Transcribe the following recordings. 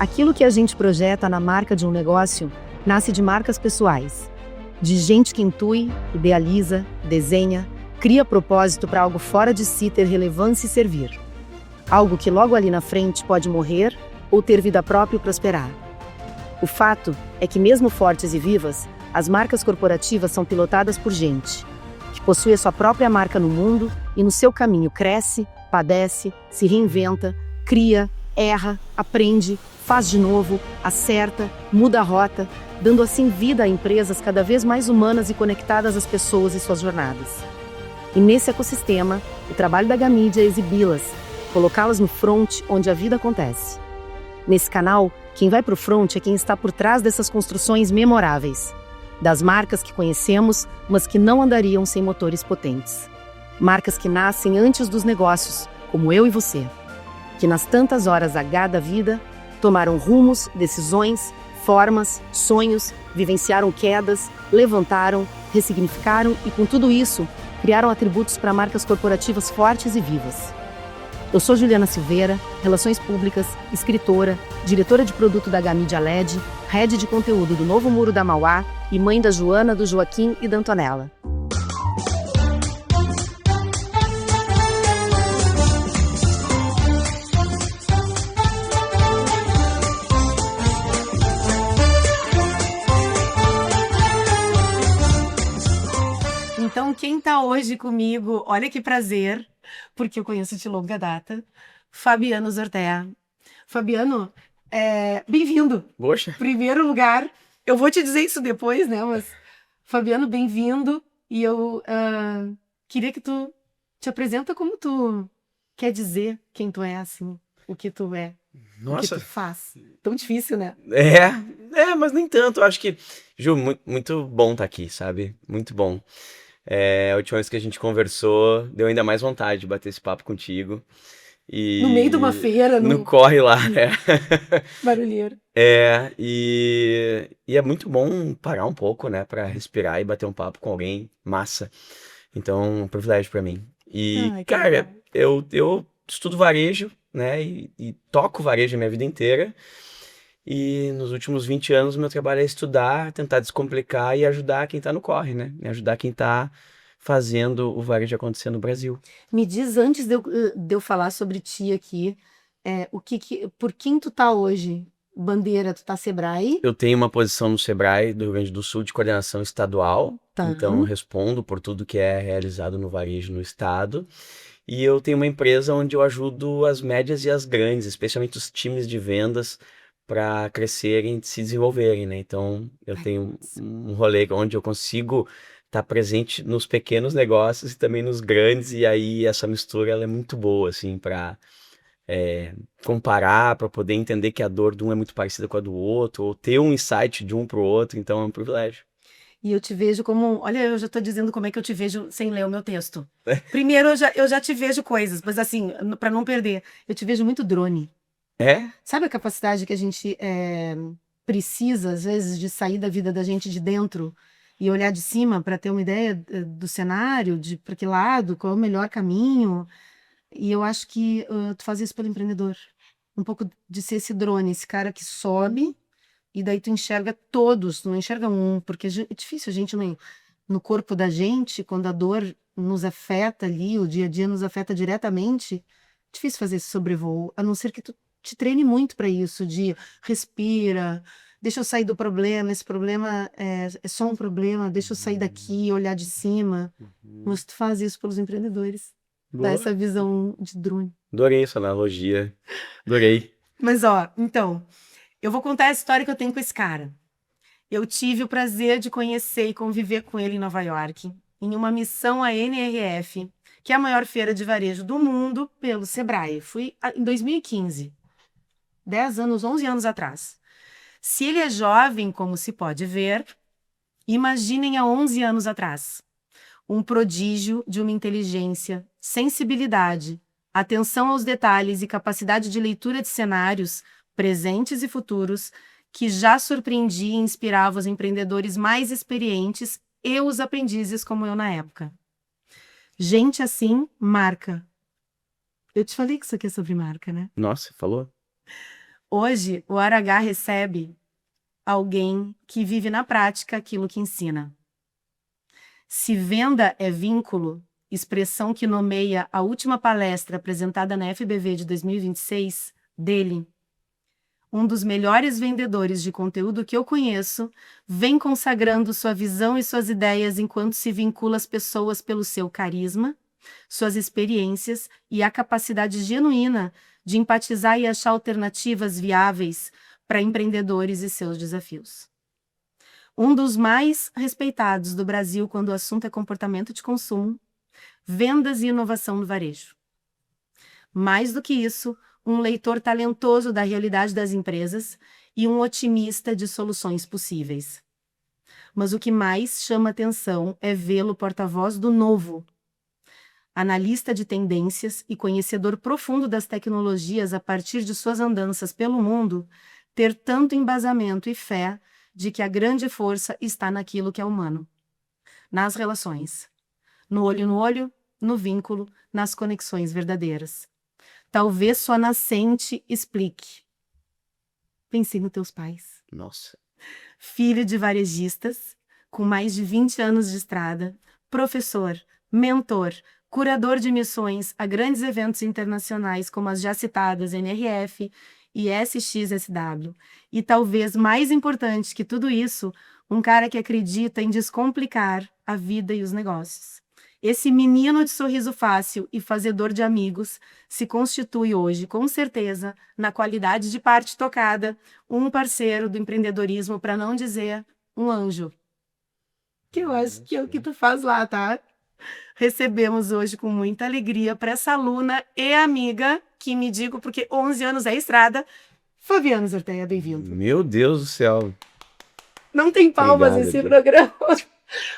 Aquilo que a gente projeta na marca de um negócio nasce de marcas pessoais, de gente que intui, idealiza, desenha, cria propósito para algo fora de si ter relevância e servir. Algo que logo ali na frente pode morrer ou ter vida própria e prosperar. O fato é que mesmo fortes e vivas, as marcas corporativas são pilotadas por gente que possui a sua própria marca no mundo e no seu caminho cresce, padece, se reinventa, cria, erra, aprende, faz de novo, acerta, muda a rota, dando assim vida a empresas cada vez mais humanas e conectadas às pessoas e suas jornadas. E nesse ecossistema, o trabalho da Gamidia é exibi-las, colocá-las no front onde a vida acontece. Nesse canal, quem vai para o front é quem está por trás dessas construções memoráveis, das marcas que conhecemos, mas que não andariam sem motores potentes. Marcas que nascem antes dos negócios, como eu e você, que nas tantas horas H da vida, tomaram rumos, decisões, formas, sonhos, vivenciaram quedas, levantaram, ressignificaram e, com tudo isso, criaram atributos para marcas corporativas fortes e vivas. Eu sou Juliana Silveira, Relações Públicas, escritora, diretora de produto da Gamidia LED, head de conteúdo do Novo Muro da Mauá e mãe da Joana, do Joaquim e da Antonella. Então, quem está hoje comigo, olha que prazer, porque eu conheço de longa data, Fabiano Zortea. Fabiano, bem-vindo. Poxa. Primeiro lugar, eu vou te dizer isso depois, né? Mas, Fabiano, bem-vindo. E eu queria que tu te apresenta como tu quer dizer quem tu é, assim, o que tu é, Nossa. o que tu faz. Tão difícil, né? Mas nem tanto. Eu acho que, Ju, muito bom estar aqui, sabe? Muito bom. A última vez que a gente conversou, deu ainda mais vontade de bater esse papo contigo. E No meio de uma feira, no corre lá, né? Barulheiro. E é muito bom parar um pouco, né? Pra respirar e bater um papo com alguém massa. Então, um privilégio pra mim. E, Ai, cara, legal. eu estudo varejo, né? E toco varejo a minha vida inteira. E nos últimos 20 anos, meu trabalho é estudar, tentar descomplicar e ajudar quem tá no corre, né? E ajudar quem tá fazendo o varejo acontecer no Brasil. Me diz, antes de eu falar sobre ti aqui, por quem tu tá hoje? Bandeira, tu tá Sebrae? Eu tenho uma posição no Sebrae do Rio Grande do Sul de coordenação estadual, Tá. então eu respondo por tudo que é realizado no varejo no estado. E eu tenho uma empresa onde eu ajudo as médias e as grandes, especialmente os times de vendas, para crescerem e se desenvolverem, né? Então eu tenho um rolê onde eu consigo estar presente nos pequenos negócios e também nos grandes, e aí essa mistura ela é muito boa, assim, para comparar, para poder entender que a dor de um é muito parecida com a do outro, ou ter um insight de um para o outro, então é um privilégio. E eu te vejo como. Olha, eu já tô dizendo como é que eu te vejo sem ler o meu texto. Primeiro, eu já te vejo coisas, mas assim, para não perder, eu te vejo muito drone. É? Sabe a capacidade que a gente precisa, às vezes, de sair da vida da gente de dentro e olhar de cima para ter uma ideia do cenário, de para que lado, qual é o melhor caminho? E eu acho que tu faz isso pelo empreendedor. Um pouco de ser esse drone, esse cara que sobe e daí tu enxerga todos, não enxerga um, porque é difícil a gente no corpo da gente, quando a dor nos afeta ali, o dia a dia nos afeta diretamente, difícil fazer esse sobrevoo, a não ser que tu te treine muito para isso, de respira, deixa eu sair do problema, esse problema é só um problema, deixa eu sair daqui, olhar de cima. Mas tu faz isso pelos empreendedores. Dá Boa. essa visão de drone. Adorei essa analogia. Adorei. Mas então, eu vou contar a história que eu tenho com esse cara. Eu tive o prazer de conhecer e conviver com ele em Nova York, em uma missão à NRF, que é a maior feira de varejo do mundo, pelo Sebrae. Fui em 2015, 10 anos, 11 anos atrás. Se ele é jovem, como se pode ver, imaginem há 11 anos atrás. Um prodígio de uma inteligência, sensibilidade, atenção aos detalhes e capacidade de leitura de cenários, presentes e futuros, que já surpreendia e inspirava os empreendedores mais experientes e os aprendizes como eu na época. Gente assim, marca. Eu te falei que isso aqui é sobre marca, né? Nossa, falou? Hoje, o RH recebe alguém que vive na prática aquilo que ensina. Se venda é vínculo, expressão que nomeia a última palestra apresentada na FBV de 2026, dele, um dos melhores vendedores de conteúdo que eu conheço, vem consagrando sua visão e suas ideias enquanto se vincula às pessoas pelo seu carisma, suas experiências e a capacidade genuína de empatizar e achar alternativas viáveis para empreendedores e seus desafios. Um dos mais respeitados do Brasil quando o assunto é comportamento de consumo, vendas e inovação no varejo. Mais do que isso, um leitor talentoso da realidade das empresas e um otimista de soluções possíveis. Mas o que mais chama atenção é vê-lo porta-voz do novo. Analista de tendências e conhecedor profundo das tecnologias a partir de suas andanças pelo mundo, ter tanto embasamento e fé de que a grande força está naquilo que é humano. Nas relações. No olho, no vínculo, nas conexões verdadeiras. Talvez sua nascente explique. Pense nos teus pais. Nossa. Filho de varejistas, com mais de 20 anos de estrada, professor, mentor, curador de missões a grandes eventos internacionais como as já citadas NRF e SXSW. E talvez mais importante que tudo isso, um cara que acredita em descomplicar a vida e os negócios. Esse menino de sorriso fácil e fazedor de amigos se constitui hoje, com certeza, na qualidade de parte tocada, um parceiro do empreendedorismo, para não dizer um anjo. Que eu acho que é o que tu faz lá, tá? Recebemos hoje com muita alegria para essa aluna e amiga, que me digo porque 11 anos é estrada, Fabiana Zorteia, bem-vindo. Meu Deus do céu. Não tem palmas Obrigado, nesse Bia. programa.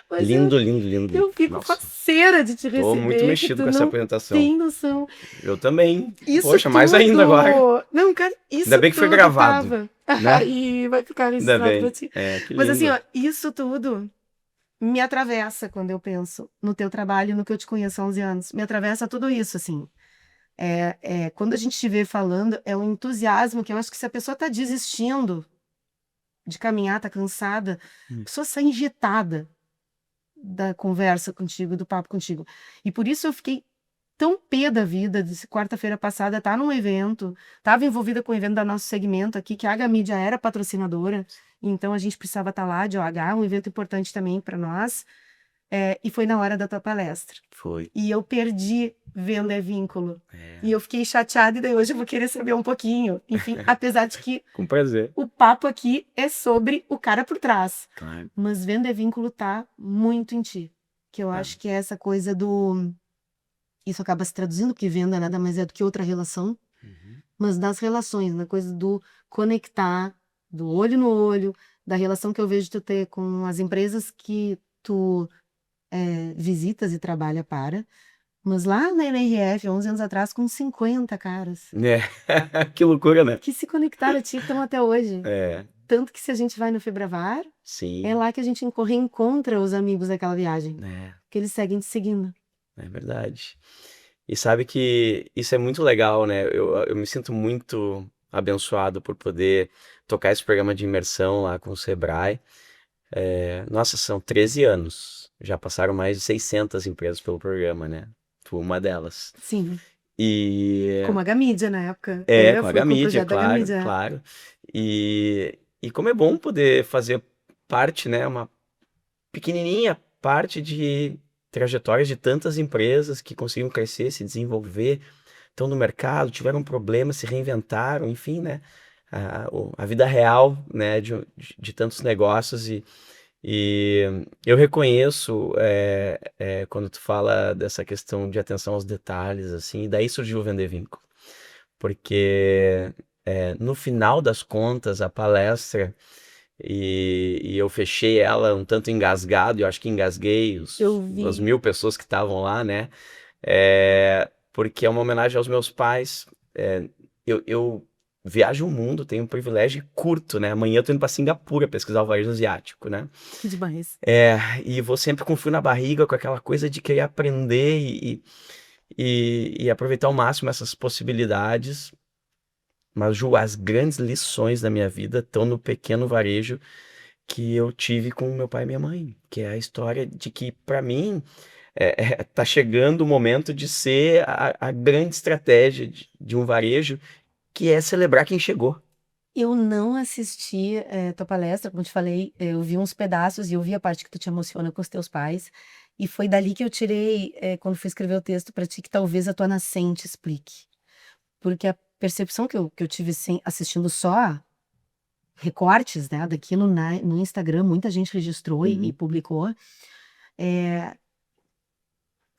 Mas Lindo, lindo, lindo. eu fico Nossa, faceira de te receber. tô muito que mexido tu com essa não apresentação. tem noção. Eu também. Isso Poxa, mais tudo- ainda agora. Não, cara, isso Ainda bem que foi tudo gravado, tava. né? E vai ficar Ainda registrado bem. pra ti. É, que lindo. Mas assim, ó, isso tudo me atravessa quando eu penso no teu trabalho, no que eu te conheço há 11 anos. Me atravessa tudo isso, assim. Quando a gente te vê falando, é um entusiasmo que eu acho que se a pessoa tá desistindo de caminhar, tá cansada, a pessoa sai injetada da conversa contigo, do papo contigo. E por isso eu fiquei tão pé da vida de quarta-feira passada estar num evento, estava envolvida com o evento da nosso segmento aqui, que a H Mídia era patrocinadora, então a gente precisava estar lá de OH, um evento importante também para nós, e foi na hora da tua palestra. Foi. E eu perdi Venda é Vínculo. É, E eu fiquei chateada, e daí hoje eu vou querer saber um pouquinho. Enfim, apesar de que com prazer. o papo aqui é sobre o cara por trás. Claro. Mas Venda é Vínculo tá muito em ti. Que eu acho que é essa coisa do... Isso acaba se traduzindo, porque venda nada mais é do que outra relação. Mas das relações, na coisa do conectar, do olho no olho, da relação que eu vejo tu ter com as empresas que tu visitas e trabalha para. Mas lá na NRF, 11 anos atrás, com 50 caras É, que loucura, né? que se conectaram a ti e estão até hoje. É, Tanto que se a gente vai no Febravar, sim. é lá que a gente reencontra os amigos daquela viagem. É, Que eles seguem te seguindo. é verdade. E sabe que isso é muito legal, né? Eu me sinto muito abençoado por poder tocar esse programa de imersão lá com o Sebrae. Nossa, são 13 anos. Já passaram mais de 600 empresas pelo programa, né? Tu uma delas. Sim. E Como a Gamídia na época. com a foi com o Gamídia, projeto da claro, Gamídia. claro. E como é bom poder fazer parte, né? Uma pequenininha parte de trajetórias de tantas empresas que conseguiram crescer, se desenvolver, estão no mercado, tiveram problemas, se reinventaram, enfim, né? A vida real, né, de tantos negócios e eu reconheço quando tu fala dessa questão de atenção aos detalhes, assim, e daí surgiu o Vender Vínculo, porque no final das contas a palestra e eu fechei ela um tanto engasgado, eu acho que engasguei Eu vi. as 1000 pessoas que estavam lá, né? Porque é uma homenagem aos meus pais. Eu viajo o mundo, tenho um privilégio curto, né? Amanhã eu tô indo para Singapura pesquisar o varejo asiático, né? Que demais. E vou sempre com frio na barriga, com aquela coisa de querer aprender e aproveitar ao máximo essas possibilidades. Mas, Ju, as grandes lições da minha vida estão no pequeno varejo que eu tive com meu pai e minha mãe, que é a história de que, para mim, tá chegando o momento de ser a grande estratégia de um varejo, que é celebrar quem chegou. Eu não assisti tua palestra, como te falei, eu vi uns pedaços e eu vi a parte que tu te emociona com os teus pais. E foi dali que eu tirei, quando fui escrever o texto para ti, que talvez a tua nascente explique. Porque a percepção que eu tive assistindo só recortes, né, daquilo no Instagram, muita gente registrou e publicou,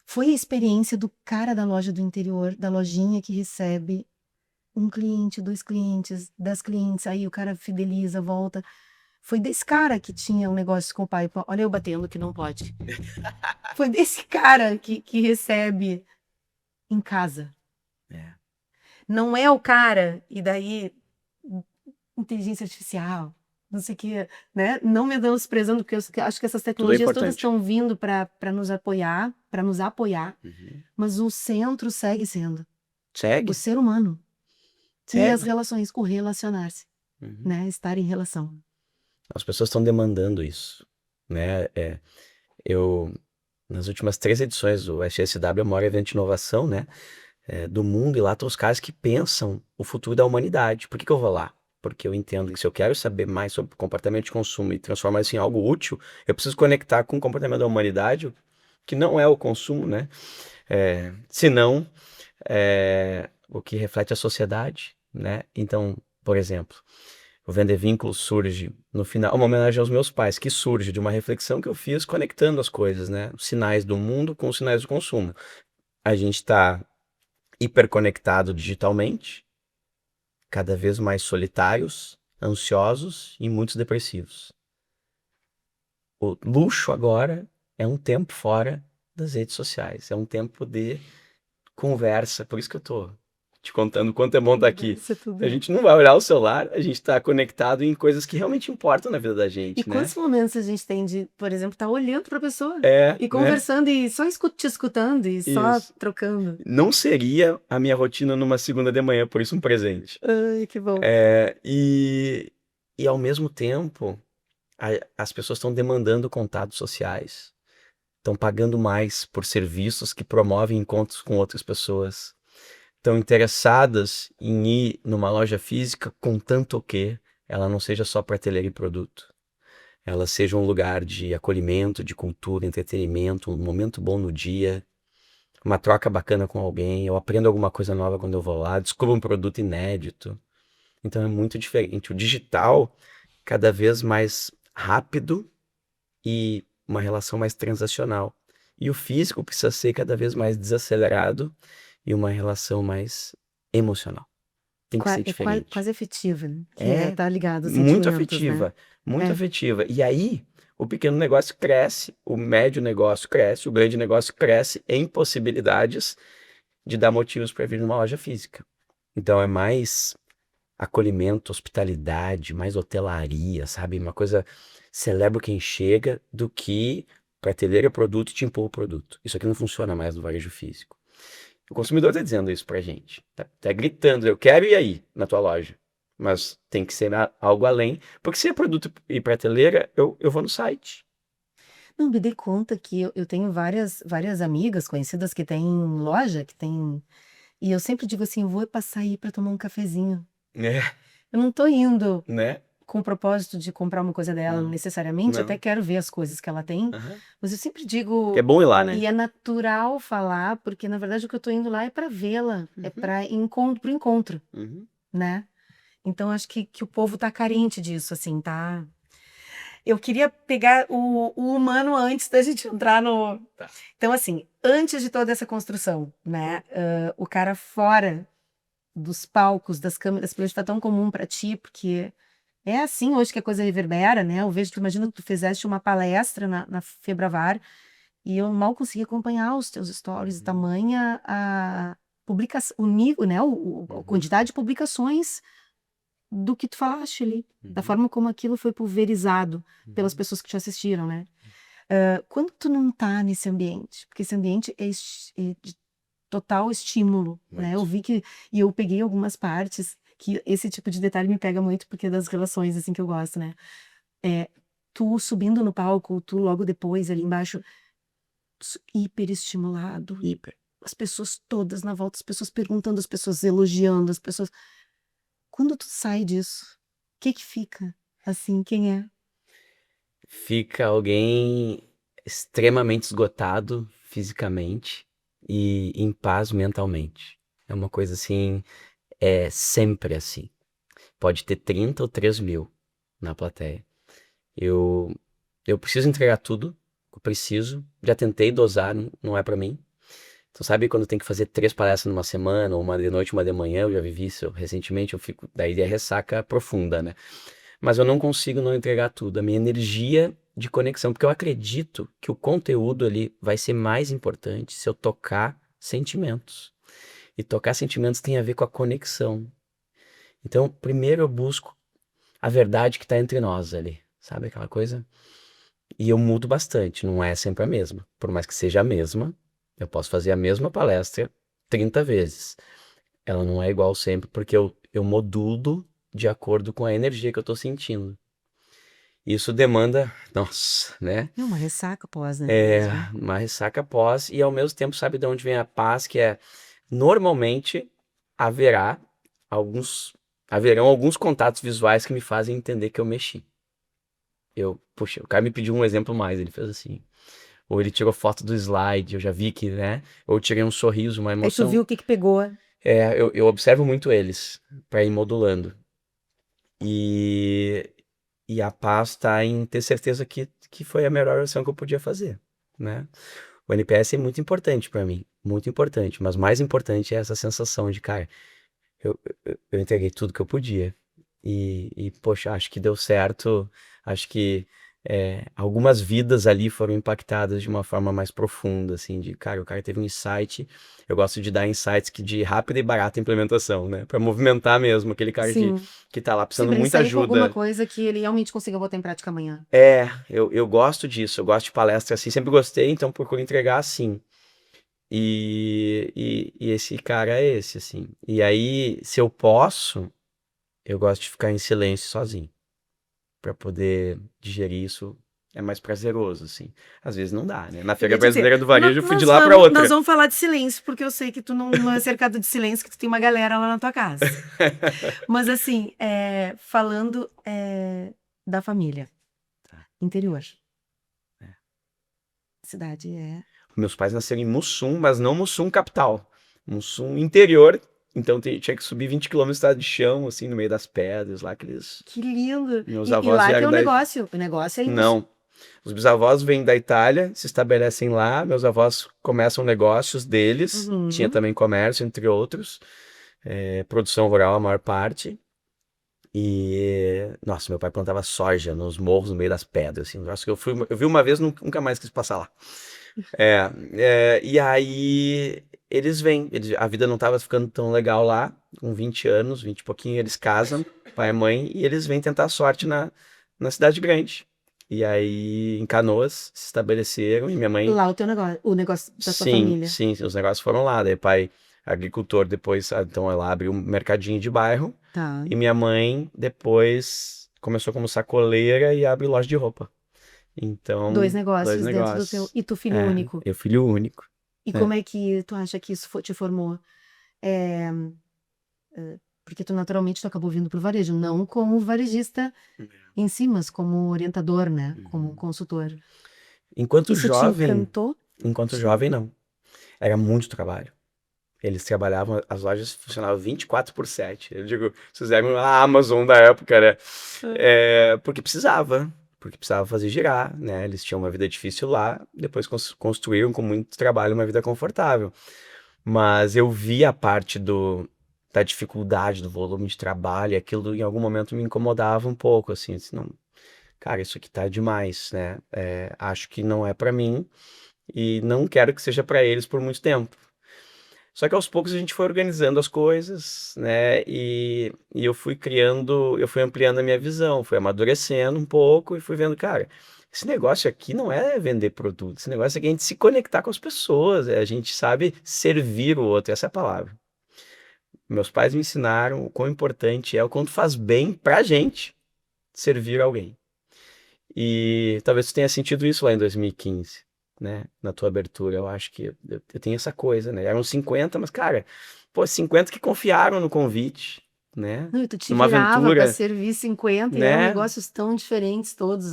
foi a experiência do cara da loja do interior, da lojinha que recebe um cliente, dois clientes, 10 clientes, aí o cara fideliza, volta. Foi desse cara que tinha um negócio com o pai. Olha eu batendo que não pode. Foi desse cara que recebe em casa. É. Não é o cara, e daí, inteligência artificial, não sei o que, né? Não menosprezando, porque eu acho que essas Tudo é tecnologias todas importante. estão vindo para nos apoiar, mas o centro segue sendo o Segue? ser humano e as Segue. relações, o relacionar-se, Uhum. né? Estar em relação. As pessoas estão demandando isso, né? Eu, nas últimas 3 edições do SSW, é o maior evento de inovação, né? Do mundo, e lá estão os caras que pensam o futuro da humanidade. Por que que eu vou lá? Porque eu entendo que se eu quero saber mais sobre comportamento de consumo e transformar isso em algo útil, eu preciso conectar com o comportamento da humanidade, que não é o consumo, né? Senão, o que reflete a sociedade, né? Então, por exemplo, o Vender Vínculos surge no final, uma homenagem aos meus pais, que surge de uma reflexão que eu fiz conectando as coisas, né? Os sinais do mundo com os sinais do consumo. A gente está hiperconectado digitalmente, cada vez mais solitários, ansiosos e muitos depressivos. O luxo agora é um tempo fora das redes sociais, é um tempo de conversa. Por isso que eu tô te contando o quanto é bom estar aqui. Isso é tudo. A gente não vai olhar o celular, a gente está conectado em coisas que realmente importam na vida da E gente, né? quantos momentos a gente tem de, por exemplo, estar olhando para a pessoa e Né? conversando e só te escutando e só Isso. trocando? Não seria a minha rotina numa segunda de manhã, por isso um presente. Ai, que bom. E ao mesmo tempo, as pessoas estão demandando contatos sociais, estão pagando mais por serviços que promovem encontros com outras pessoas, estão interessadas em ir numa loja física, contanto que ela não seja só prateleira e produto. Ela seja um lugar de acolhimento, de cultura, entretenimento, um momento bom no dia, uma troca bacana com alguém, eu aprendo alguma coisa nova quando eu vou lá, descubro um produto inédito. Então é muito diferente. O digital, cada vez mais rápido e uma relação mais transacional. E o físico precisa ser cada vez mais desacelerado e uma relação mais emocional. Tem que ser diferente. Quase efetiva, né? Que É tá ligado aos muito sentimentos, né? afetiva, muito É. afetiva. E aí, o pequeno negócio cresce, o médio negócio cresce, o grande negócio cresce em possibilidades de dar motivos para vir numa loja física. Então é mais acolhimento, hospitalidade, mais hotelaria, sabe? Uma coisa, celebra quem chega, do que prateleira, produto e te impor o produto. Isso aqui não funciona mais no varejo físico. O consumidor está dizendo isso pra gente. Tá gritando, eu quero ir aí na tua loja. Mas tem que ser algo além, porque se é produto e prateleira, eu vou no site. Não, me dei conta que eu tenho várias amigas conhecidas que têm loja, que tem. E eu sempre digo assim: eu vou passar aí para tomar um cafezinho. É, Eu não tô indo né? com o propósito de comprar uma coisa dela Não, necessariamente, eu até não. quero ver as coisas que ela tem, Aham. mas eu sempre Que é digo, bom ir lá, né? e é natural falar, porque na verdade o que eu tô indo lá é para vê-la, é Uhum, para pro encontro, uhum. né? Então acho que o povo tá carente disso, assim, tá? Eu queria pegar o humano antes da gente entrar no. Tá. Então, assim, antes de toda essa construção, né? O cara fora dos palcos, das câmeras, por isso tá tão comum para ti, porque é assim hoje que a coisa reverbera, né? Eu vejo que, imagina, tu fizeste uma palestra na Febravar e eu mal consegui acompanhar os teus stories, tamanha a publicação, o nível, né? A quantidade de publicações do que tu falaste ali, da forma como aquilo foi pulverizado pelas pessoas que te assistiram, né? Quando tu não tá nesse ambiente, porque esse ambiente é de total estímulo, né? Eu Muito. vi que, e eu peguei algumas partes que esse tipo de detalhe me pega muito, porque é das relações, assim, que eu gosto, né? É, tu subindo no palco, tu logo depois, ali embaixo, hiper estimulado, Hiper. as pessoas todas na volta, as pessoas perguntando, as pessoas elogiando, as pessoas... Quando tu sai disso, o que que fica? Assim, quem é? Fica alguém extremamente esgotado fisicamente e em paz mentalmente. É uma coisa assim, é sempre assim. Pode ter 30 ou 3 mil na plateia. Eu, eu preciso entregar tudo, eu preciso. Já tentei dosar, não é pra mim. Então, sabe quando tem que fazer 3 palestras numa semana, ou uma de noite, uma de manhã, eu já vivi isso recentemente, eu fico, daí é ressaca profunda, né? Mas eu não consigo não entregar tudo, a minha energia de conexão, porque eu acredito que o conteúdo ali vai ser mais importante se eu tocar sentimentos. E tocar sentimentos tem a ver com a conexão. Então, primeiro eu busco a verdade que está entre nós ali, sabe aquela coisa? E eu mudo bastante, não é sempre a mesma. Por mais que seja a mesma, eu posso fazer a mesma palestra 30 vezes. Ela não é igual sempre, porque eu modulo de acordo com a energia que eu estou sentindo. Isso demanda, nossa, né? É uma ressaca pós, né? É Mesmo. uma ressaca pós e ao mesmo tempo sabe de onde vem a paz, que é normalmente haverá haverão alguns contatos visuais que me fazem entender que eu mexi. Puxa, o cara me pediu um exemplo mais, ele fez assim, ou ele tirou foto do slide, eu já vi que, né? Ou eu tirei um sorriso, uma Aí tu emoção. viu o que que pegou. Eu observo muito eles para ir modulando. E, e a paz está em ter certeza que foi a melhor ação que eu podia fazer, né? O NPS é muito importante para mim, muito importante, mas mais importante é essa sensação de, cara, eu entreguei tudo que eu podia. Poxa, acho que deu certo, acho que algumas vidas ali foram impactadas de uma forma mais profunda, assim, de, cara, o cara teve um insight, eu gosto de dar insights de rápida e barata implementação, né, para movimentar mesmo, aquele cara Sim. que tá lá Sim, precisando pra ele muita sair com alguma ajuda. coisa que ele realmente consiga botar em prática amanhã. Eu gosto disso, eu gosto de palestra assim, sempre gostei, então procuro entregar assim. E esse cara é esse, assim. E aí, se eu posso, eu gosto de ficar em silêncio sozinho, pra poder digerir isso. É mais prazeroso, assim. Às vezes não dá, né? Na Eu Feira ia te dizer, Brasileira do Varejo eu fui de lá pra nós outra. vamos falar de silêncio, porque eu sei que tu não é cercado de silêncio, que tu tem uma galera lá na tua casa. Mas assim, falando da família, interior. Cidade Meus pais nasceram em Mussum, mas não Mussum capital. Mussum interior. Então tinha que subir 20 quilômetros de estrada de chão, assim, no meio das pedras lá, aqueles... que lindo! Meus E avós lá que é vieram o da... negócio. O negócio é ir Não. Os bisavós vêm da Itália, se estabelecem lá. Meus avós começam negócios deles. Tinha Uhum. também comércio, entre outros. Produção rural, a maior parte. Nossa, meu pai plantava soja nos morros, no meio das pedras. Assim, um negócio que eu vi uma vez, nunca mais quis passar lá. E aí eles vêm. A vida não estava ficando tão legal lá. Com 20 anos, 20 e pouquinho, eles casam, pai e mãe, e eles vêm tentar a sorte na cidade grande. E aí, em Canoas, se estabeleceram, e minha mãe, Lá o teu negócio, o negócio da tua sim, família. sim, os negócios foram lá. Daí, pai, agricultor, depois, então ela abriu um mercadinho de bairro, Tá. e minha mãe, depois, começou como sacoleira e abre loja de roupa. Dois Então, dois negócios dentro do teu. negócios. E tu, filho único. Eu filho único. E É. como é que tu acha que isso te formou? É, porque tu naturalmente tu acabou vindo pro varejo, não como varejista em si, mas como orientador, né? Como consultor. Enquanto Isso te jovem, encantou? enquanto jovem, não. Era muito trabalho. Eles trabalhavam, as lojas funcionavam 24/7. Eu digo, vocês fizeram a Amazon da época, né? Porque precisava fazer girar, né? Eles tinham uma vida difícil lá, depois construíram com muito trabalho uma vida confortável. Mas eu vi a parte da dificuldade, do volume de trabalho, e aquilo em algum momento me incomodava um pouco, assim, não, cara, isso aqui tá demais, né? Acho que não é pra mim e não quero que seja pra eles por muito tempo. Só que aos poucos a gente foi organizando as coisas, né? E eu fui ampliando a minha visão, fui amadurecendo um pouco e fui vendo, cara, esse negócio aqui não é vender produto, esse negócio aqui é a gente se conectar com as pessoas, a gente sabe servir o outro, essa é a palavra. Meus pais me ensinaram o quão importante é o quanto faz bem pra gente servir alguém. E talvez tu tenha sentido isso lá em 2015, né? Na tua abertura. Eu acho que eu tenho essa coisa, né? Eram 50, mas, cara, pô, 50 que confiaram no convite, né? Não, e tu te Numa virava para aventura, servir 50 e eram né? negócios tão diferentes todos,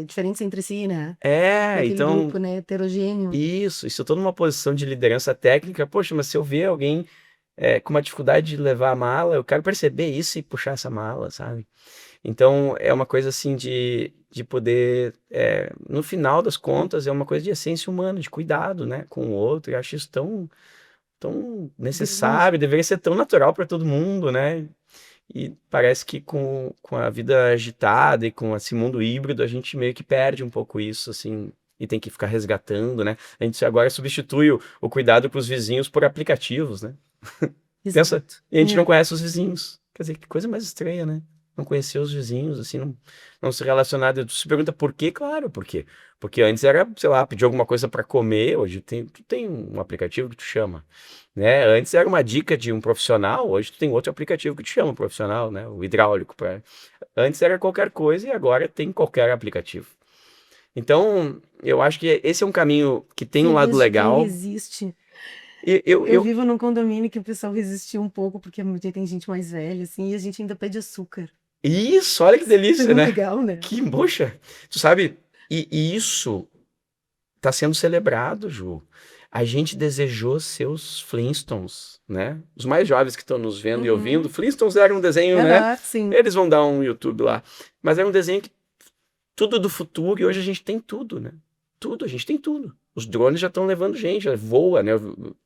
diferentes entre si, né? É, Naquele então, grupo, né? Heterogêneo. isso. E se eu tô numa posição de liderança técnica, poxa, mas se eu ver alguém com uma dificuldade de levar a mala, eu quero perceber isso e puxar essa mala, sabe? Então, é uma coisa assim de poder, no final das contas, é uma coisa de essência humana, de cuidado, né, com o outro. Eu acho isso tão Verdade. necessário, deveria ser tão natural para todo mundo, né? E parece que com a vida agitada e com esse mundo híbrido, a gente meio que perde um pouco isso, assim, e tem que ficar resgatando, né? A gente agora substitui o cuidado com os vizinhos por aplicativos, né? Pensa, Exato. e a gente não É. conhece os vizinhos. Quer dizer, que coisa mais estranha, né? Não conhecer os vizinhos, assim, não se relacionar. Tu se pergunta por quê? Claro, por quê? Porque antes era, sei lá, pedir alguma coisa para comer, hoje tu tem um aplicativo que tu chama, né? Antes era uma dica de um profissional, hoje tu tem outro aplicativo que te chama profissional, né? O hidráulico. Antes era qualquer coisa e agora tem qualquer aplicativo. Então, eu acho que esse é um caminho que tem um Quem, lado quem legal. resiste? E Eu vivo num condomínio que o pessoal resistiu um pouco, porque tem gente mais velha, assim, e a gente ainda pede açúcar. Isso, olha que É delícia, né? legal, né? Que, poxa, tu sabe, e isso tá sendo celebrado, Ju. A gente desejou seus Flintstones, né? Os mais jovens que estão nos vendo e ouvindo, Uhum. Flintstones era um desenho, né? Aham, sim. Eles vão dar um YouTube lá. Mas era um desenho que tudo do futuro e hoje a gente tem tudo, né? Tudo, a gente tem tudo. Os drones já estão levando gente, já voa, né?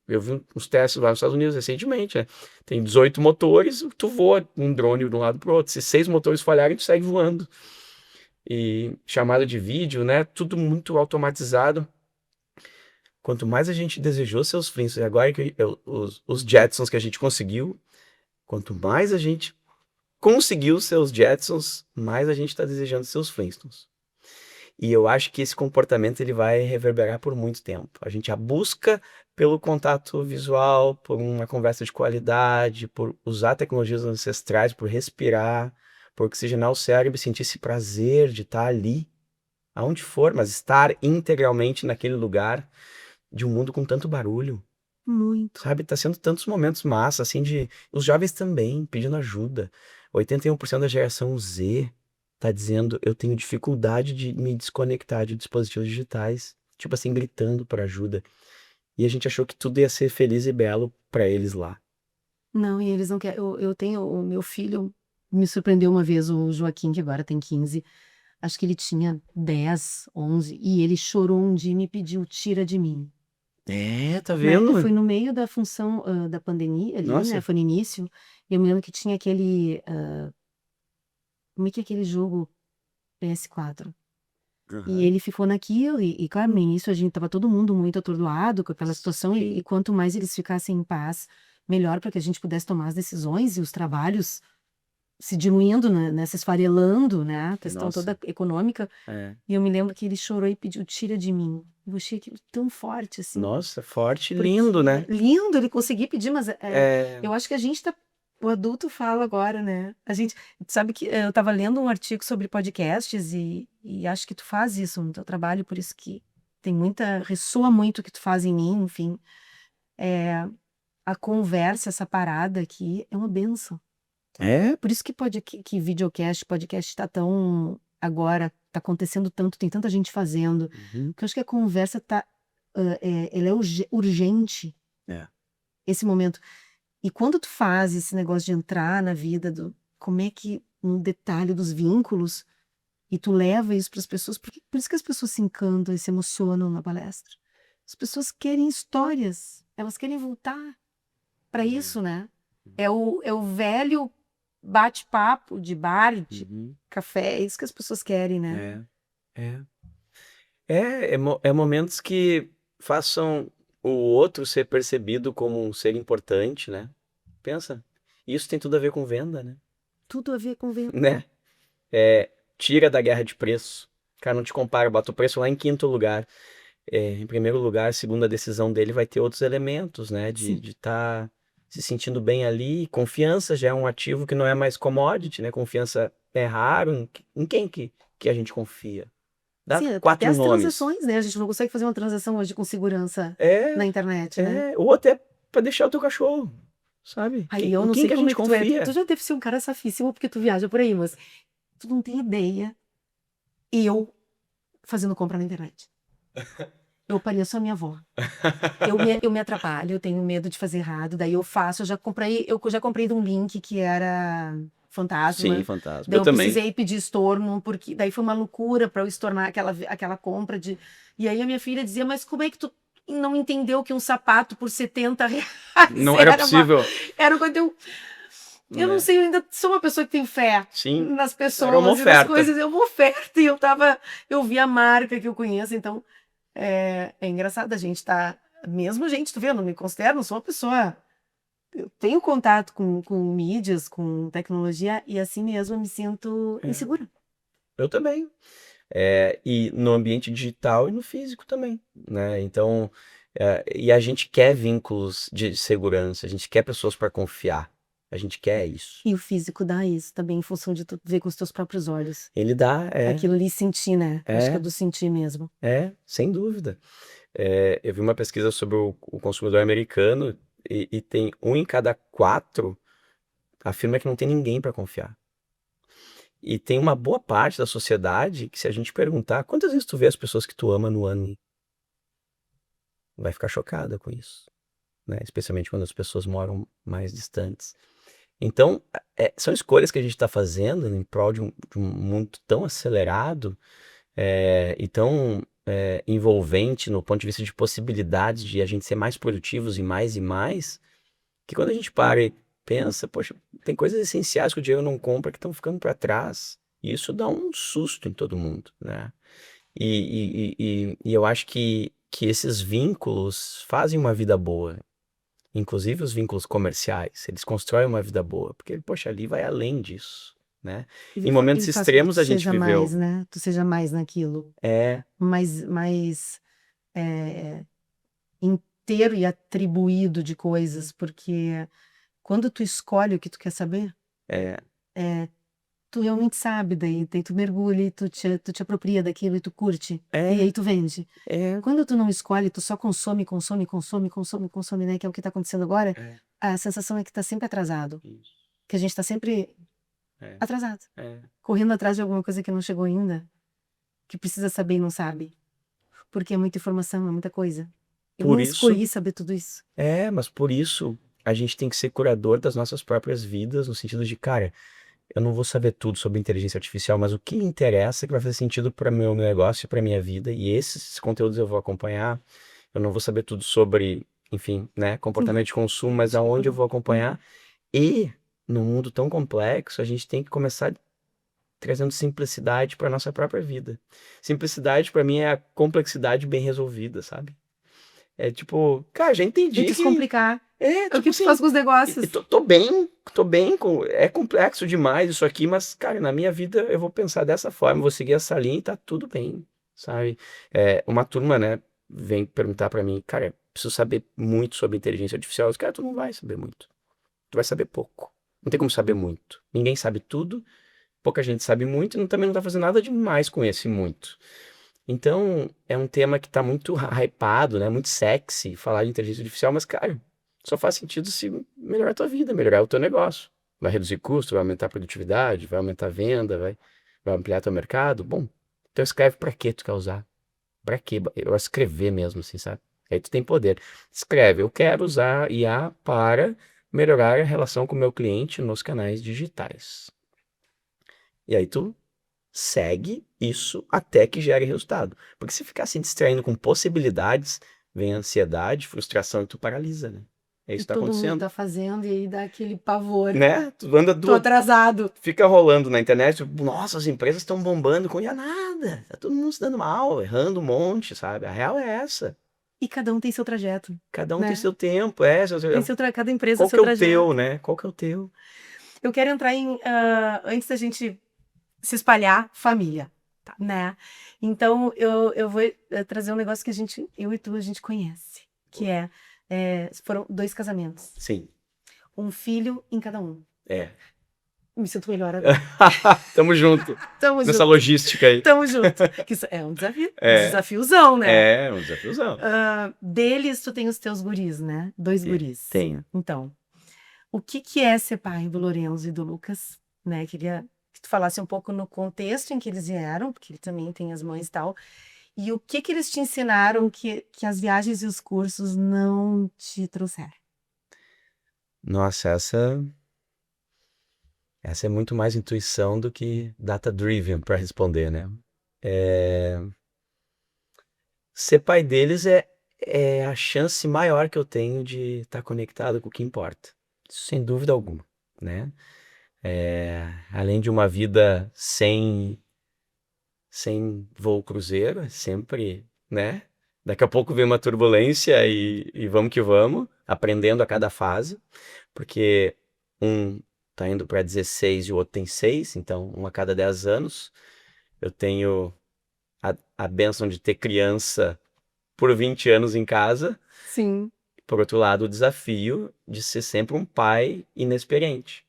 Eu vi uns testes lá nos Estados Unidos recentemente, né? Tem 18 motores, tu voa um drone de um lado para o outro. Se 6 motores falharem, tu segue voando. E chamada de vídeo, né? Tudo muito automatizado. Quanto mais a gente desejou seus Flintstones, e agora que os Jetsons que a gente conseguiu, quanto mais a gente conseguiu seus Jetsons, mais a gente está desejando seus Flintstones. E eu acho que esse comportamento ele vai reverberar por muito tempo. A gente a busca pelo contato visual, por uma conversa de qualidade, por usar tecnologias ancestrais, por respirar, por oxigenar o cérebro e sentir esse prazer de estar ali, aonde for, mas estar integralmente naquele lugar de um mundo com tanto barulho. Muito. Sabe, tá sendo tantos momentos massa, assim, de... Os jovens também, pedindo ajuda. 81% da geração Z tá dizendo, eu tenho dificuldade de me desconectar de dispositivos digitais. Tipo assim, gritando por ajuda. E a gente achou que tudo ia ser feliz e belo pra eles lá. Não, e eles não querem. Eu tenho o meu filho, me surpreendeu uma vez, o Joaquim, que agora tem 15. Acho que ele tinha 10, 11, e ele chorou um dia e me pediu, tira de mim. É, tá Né? vendo? Foi no meio da função da pandemia ali, né? Nossa. Foi no início. E eu me lembro que tinha aquele. Como é que é aquele jogo PS4? E Aham. ele ficou naquilo, e claro, no início a gente tava todo mundo muito atordoado com aquela situação, e quanto mais eles ficassem em paz, melhor para que a gente pudesse tomar as decisões e os trabalhos se diluindo, né, se esfarelando, né? A questão Nossa. toda econômica. É. E eu me lembro que ele chorou e pediu, tira de mim. Eu achei aquilo tão forte, assim. Nossa, forte e Porque lindo, né? lindo ele conseguir pedir, mas É. eu acho que a gente tá. O adulto fala agora, né? A gente sabe que eu estava lendo um artigo sobre podcasts e acho que tu faz isso no teu trabalho, por isso que tem muita. Ressoa muito o que tu faz em mim, enfim. A conversa, essa parada aqui é uma benção. É? Por isso que videocast, podcast está tão. Agora, tá acontecendo tanto, tem tanta gente fazendo. Uhum. Que eu acho que a conversa tá. Ela é urgente, É. esse momento. E quando tu faz esse negócio de entrar na vida do como é que um detalhe dos vínculos e tu leva isso para as pessoas, porque por isso que as pessoas se encantam e se emocionam na palestra. As pessoas querem histórias, elas querem voltar para isso, né? É o velho bate-papo de bar, de Uhum. café, é isso que as pessoas querem, né? É. É. É momentos que façam o outro ser percebido como um ser importante, né? Pensa, isso tem tudo a ver com venda, né? Tudo a ver com venda. Né? Tira da guerra de preço. Cara, não te compara, bota o preço lá em quinto lugar. Em primeiro lugar, segundo a decisão dele, vai ter outros elementos, né? De Sim. estar se sentindo bem ali. Confiança já é um ativo que não é mais commodity, né? Confiança é raro. Em quem que a gente confia? Dá Sim, até 4 as nomes. transações, né? A gente não consegue fazer uma transação hoje com segurança É, na internet, né? ou até pra deixar o teu cachorro, sabe? Aí eu Em não quem sei que a como gente é que tu é. Tu confia? já deve ser um cara safíssimo porque tu viaja por aí, mas tu não tem ideia eu fazendo compra na internet. Eu pareço a minha avó. Eu me atrapalho, eu tenho medo de fazer errado, daí eu faço, eu já comprei de um link que era Sim, fantasma, fantasma. daí Eu eu também. precisei pedir estorno, porque daí foi uma loucura para eu estornar aquela compra de. E aí a minha filha dizia, mas como é que tu não entendeu que um sapato por R$ 70 Não era possível, era quando eu não né? sei, eu ainda sou uma pessoa que tem fé Sim, nas era uma pessoas e nas oferta. coisas, é uma oferta, e eu vi a marca que eu conheço, então é engraçado, a gente tá. Mesmo gente, tu vê, eu não me considero, não sou uma pessoa. Eu tenho contato com mídias, com tecnologia, e assim mesmo eu me sinto É, insegura. eu também. E no ambiente digital e no físico também, né? Então, e a gente quer vínculos de segurança, a gente quer pessoas para confiar, a gente quer isso. E o físico dá isso também, em função de tu ver com os teus próprios olhos. Ele dá, Aquilo ali sentir, né? Acho que é é, do sentir mesmo. sem dúvida. Eu vi uma pesquisa sobre o consumidor americano e tem 1 em cada 4 afirma que não tem ninguém para confiar. E tem uma boa parte da sociedade que, se a gente perguntar quantas vezes tu vê as pessoas que tu ama no ano, vai ficar chocada com isso, né? Especialmente quando as pessoas moram mais distantes. Então, são escolhas que a gente está fazendo em prol de um mundo tão acelerado, e tão envolvente no ponto de vista de possibilidades de a gente ser mais produtivos e mais, que quando a gente para e pensa, poxa, tem coisas essenciais que o dinheiro não compra que estão ficando para trás. E isso dá um susto em todo mundo, né? E eu acho que esses vínculos fazem uma vida boa. Inclusive os vínculos comerciais, eles constroem uma vida boa, porque, poxa, ali vai além disso, né? Em E momentos faz com que extremos tu a gente seja mais, viveu. né? Tu seja mais naquilo. É, Mais é, inteiro e atribuído de coisas, porque quando tu escolhe o que tu quer saber, é, tu realmente sabe, daí tu mergulha e tu te apropria daquilo e tu curte, e é, aí tu vende. é, Quando tu não escolhe, tu só consome, consome, consome, consome, consome, né? Que é o que tá acontecendo agora, é, a sensação é que tá sempre atrasado, isso, que a gente tá sempre é, atrasado, é. correndo atrás de alguma coisa que não chegou ainda, que precisa saber e não sabe, porque é muita informação, é muita coisa. Eu Por nem isso, escolhi saber tudo isso. mas por isso a gente tem que ser curador das nossas próprias vidas, no sentido de, cara, eu não vou saber tudo sobre inteligência artificial, mas o que me interessa, que vai fazer sentido para meu negócio e para minha vida, e esses conteúdos eu vou acompanhar. Eu não vou saber tudo sobre, enfim, né, comportamento de consumo, mas aonde eu vou acompanhar. E num mundo tão complexo, a gente tem que começar trazendo simplicidade para nossa própria vida. Simplicidade para mim é a complexidade bem resolvida, sabe? É tipo, cara, já E entendi que descomplicar. É o tipo que tu faz assim, com os e negócios. tô bem com, é complexo demais isso aqui, mas cara, na minha vida eu vou pensar dessa forma, vou seguir essa linha e tá tudo bem, sabe? Uma turma, né, vem perguntar para mim, cara, preciso saber muito sobre inteligência artificial. Eu disse, cara, tu não vai saber muito. Tu vai saber pouco. Não tem como saber muito. Ninguém sabe tudo, pouca gente sabe muito e também não tá fazendo nada demais com esse muito. Então, é um tema que tá muito hypado, né? Muito sexy falar de inteligência artificial, mas, cara, só faz sentido se melhorar a tua vida, melhorar o teu negócio. Vai reduzir custo, vai aumentar a produtividade, vai aumentar a venda, vai ampliar teu mercado. Bom, então escreve pra que tu quer usar. Pra quê? Eu escrever mesmo, assim, sabe? Aí tu tem poder. Escreve, eu quero usar IA para melhorar a relação com o meu cliente nos canais digitais. E aí tu segue isso até que gere resultado. Porque se ficar se distraindo com possibilidades, vem ansiedade, frustração e tu paralisa, né? É isso E que tá todo mundo acontecendo, tá fazendo e aí dá aquele pavor. né? Tu anda Tô atrasado. fica rolando na internet, nossa, as empresas estão bombando com IA nada. Tá todo mundo se dando mal, errando um monte, sabe? A real é essa. E cada um tem seu trajeto, Cada um tem né? seu tempo, Cada empresa qual que seu é o teu, trajeto. né? Qual que é o teu? Eu quero entrar antes da gente se espalhar, família, Tá. né? Então, eu vou trazer um negócio que eu e tu, a gente conhece, que foram 2 casamentos. Sim. um filho em cada um. É. Me sinto melhor agora. Tamo junto. Tamo Nessa junto. logística aí. Tamo junto. Que isso é um desafio. É. Desafiozão, né? É, um desafiozão. Deles, tu tem os teus guris, né? 2 guris. Tenho. Então, o que é ser pai do Lorenzo e do Lucas, né? Queria que tu falasse um pouco no contexto em que eles vieram, porque ele também tem as mães e tal, e o que eles te ensinaram que as viagens e os cursos não te trouxeram. Nossa, essa é muito mais intuição do que data-driven para responder, né? Ser pai deles é a chance maior que eu tenho de estar conectado com o que importa. Isso sem dúvida alguma, né? Além de uma vida sem voo cruzeiro, é sempre, né? Daqui a pouco vem uma turbulência e vamos que vamos, aprendendo a cada fase, porque um tá indo para 16 e o outro tem 6, então um a cada 10 anos. Eu tenho a bênção de ter criança por 20 anos em casa. Sim. Por outro lado, o desafio de ser sempre um pai inexperiente.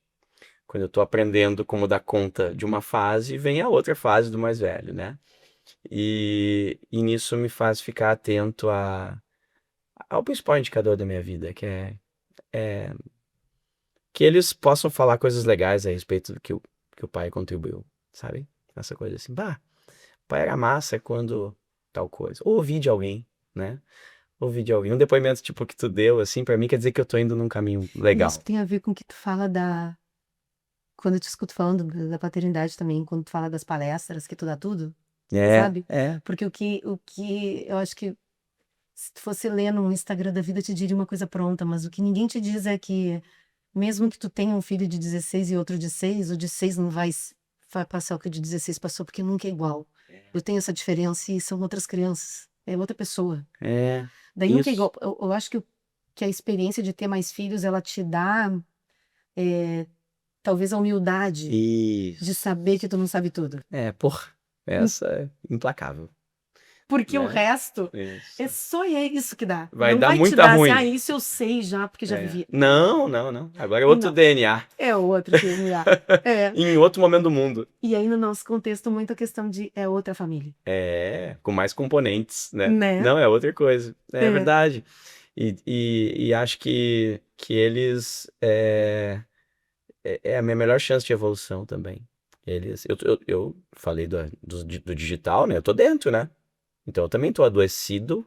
Quando eu estou aprendendo como dar conta de uma fase, vem a outra fase do mais velho, né? E nisso me faz ficar atento ao principal indicador da minha vida, é que eles possam falar coisas legais a respeito do que o pai contribuiu, sabe? Essa coisa assim, bah, o pai era massa quando tal coisa. Ou ouvi de alguém, né? Ouvi de alguém. Um depoimento tipo que tu deu, assim, pra mim quer dizer que eu tô indo num caminho E legal. isso tem a ver com o que tu fala quando eu te escuto falando da paternidade também, quando tu fala das palestras, que tu dá tudo, sabe? Porque o que eu acho que se tu fosse ler no Instagram da vida, te diria uma coisa pronta, mas o que ninguém te diz é que mesmo que tu tenha um filho de 16 e outro de 6, o de 6 não vai passar o que o de 16 passou, porque nunca é igual. Eu tenho essa diferença e são outras crianças, é outra pessoa. Daí nunca é igual. Eu acho que a experiência de ter mais filhos, ela te dá talvez a humildade de saber que tu não sabe tudo. Essa é implacável. Porque o Né? resto Isso. é só isso que dá. Vai não dar vai te muita dar ruim. assim, isso eu sei já, porque já vivi. Não. Agora é outro Não. DNA. É outro DNA. Em outro momento do mundo. E aí no nosso contexto, muito a questão de outra família. Com mais componentes, né? Né? Não, é outra coisa. É verdade. E acho que eles é a minha melhor chance de evolução também. Eu falei do digital, né? Eu tô dentro, né? Então eu também tô adoecido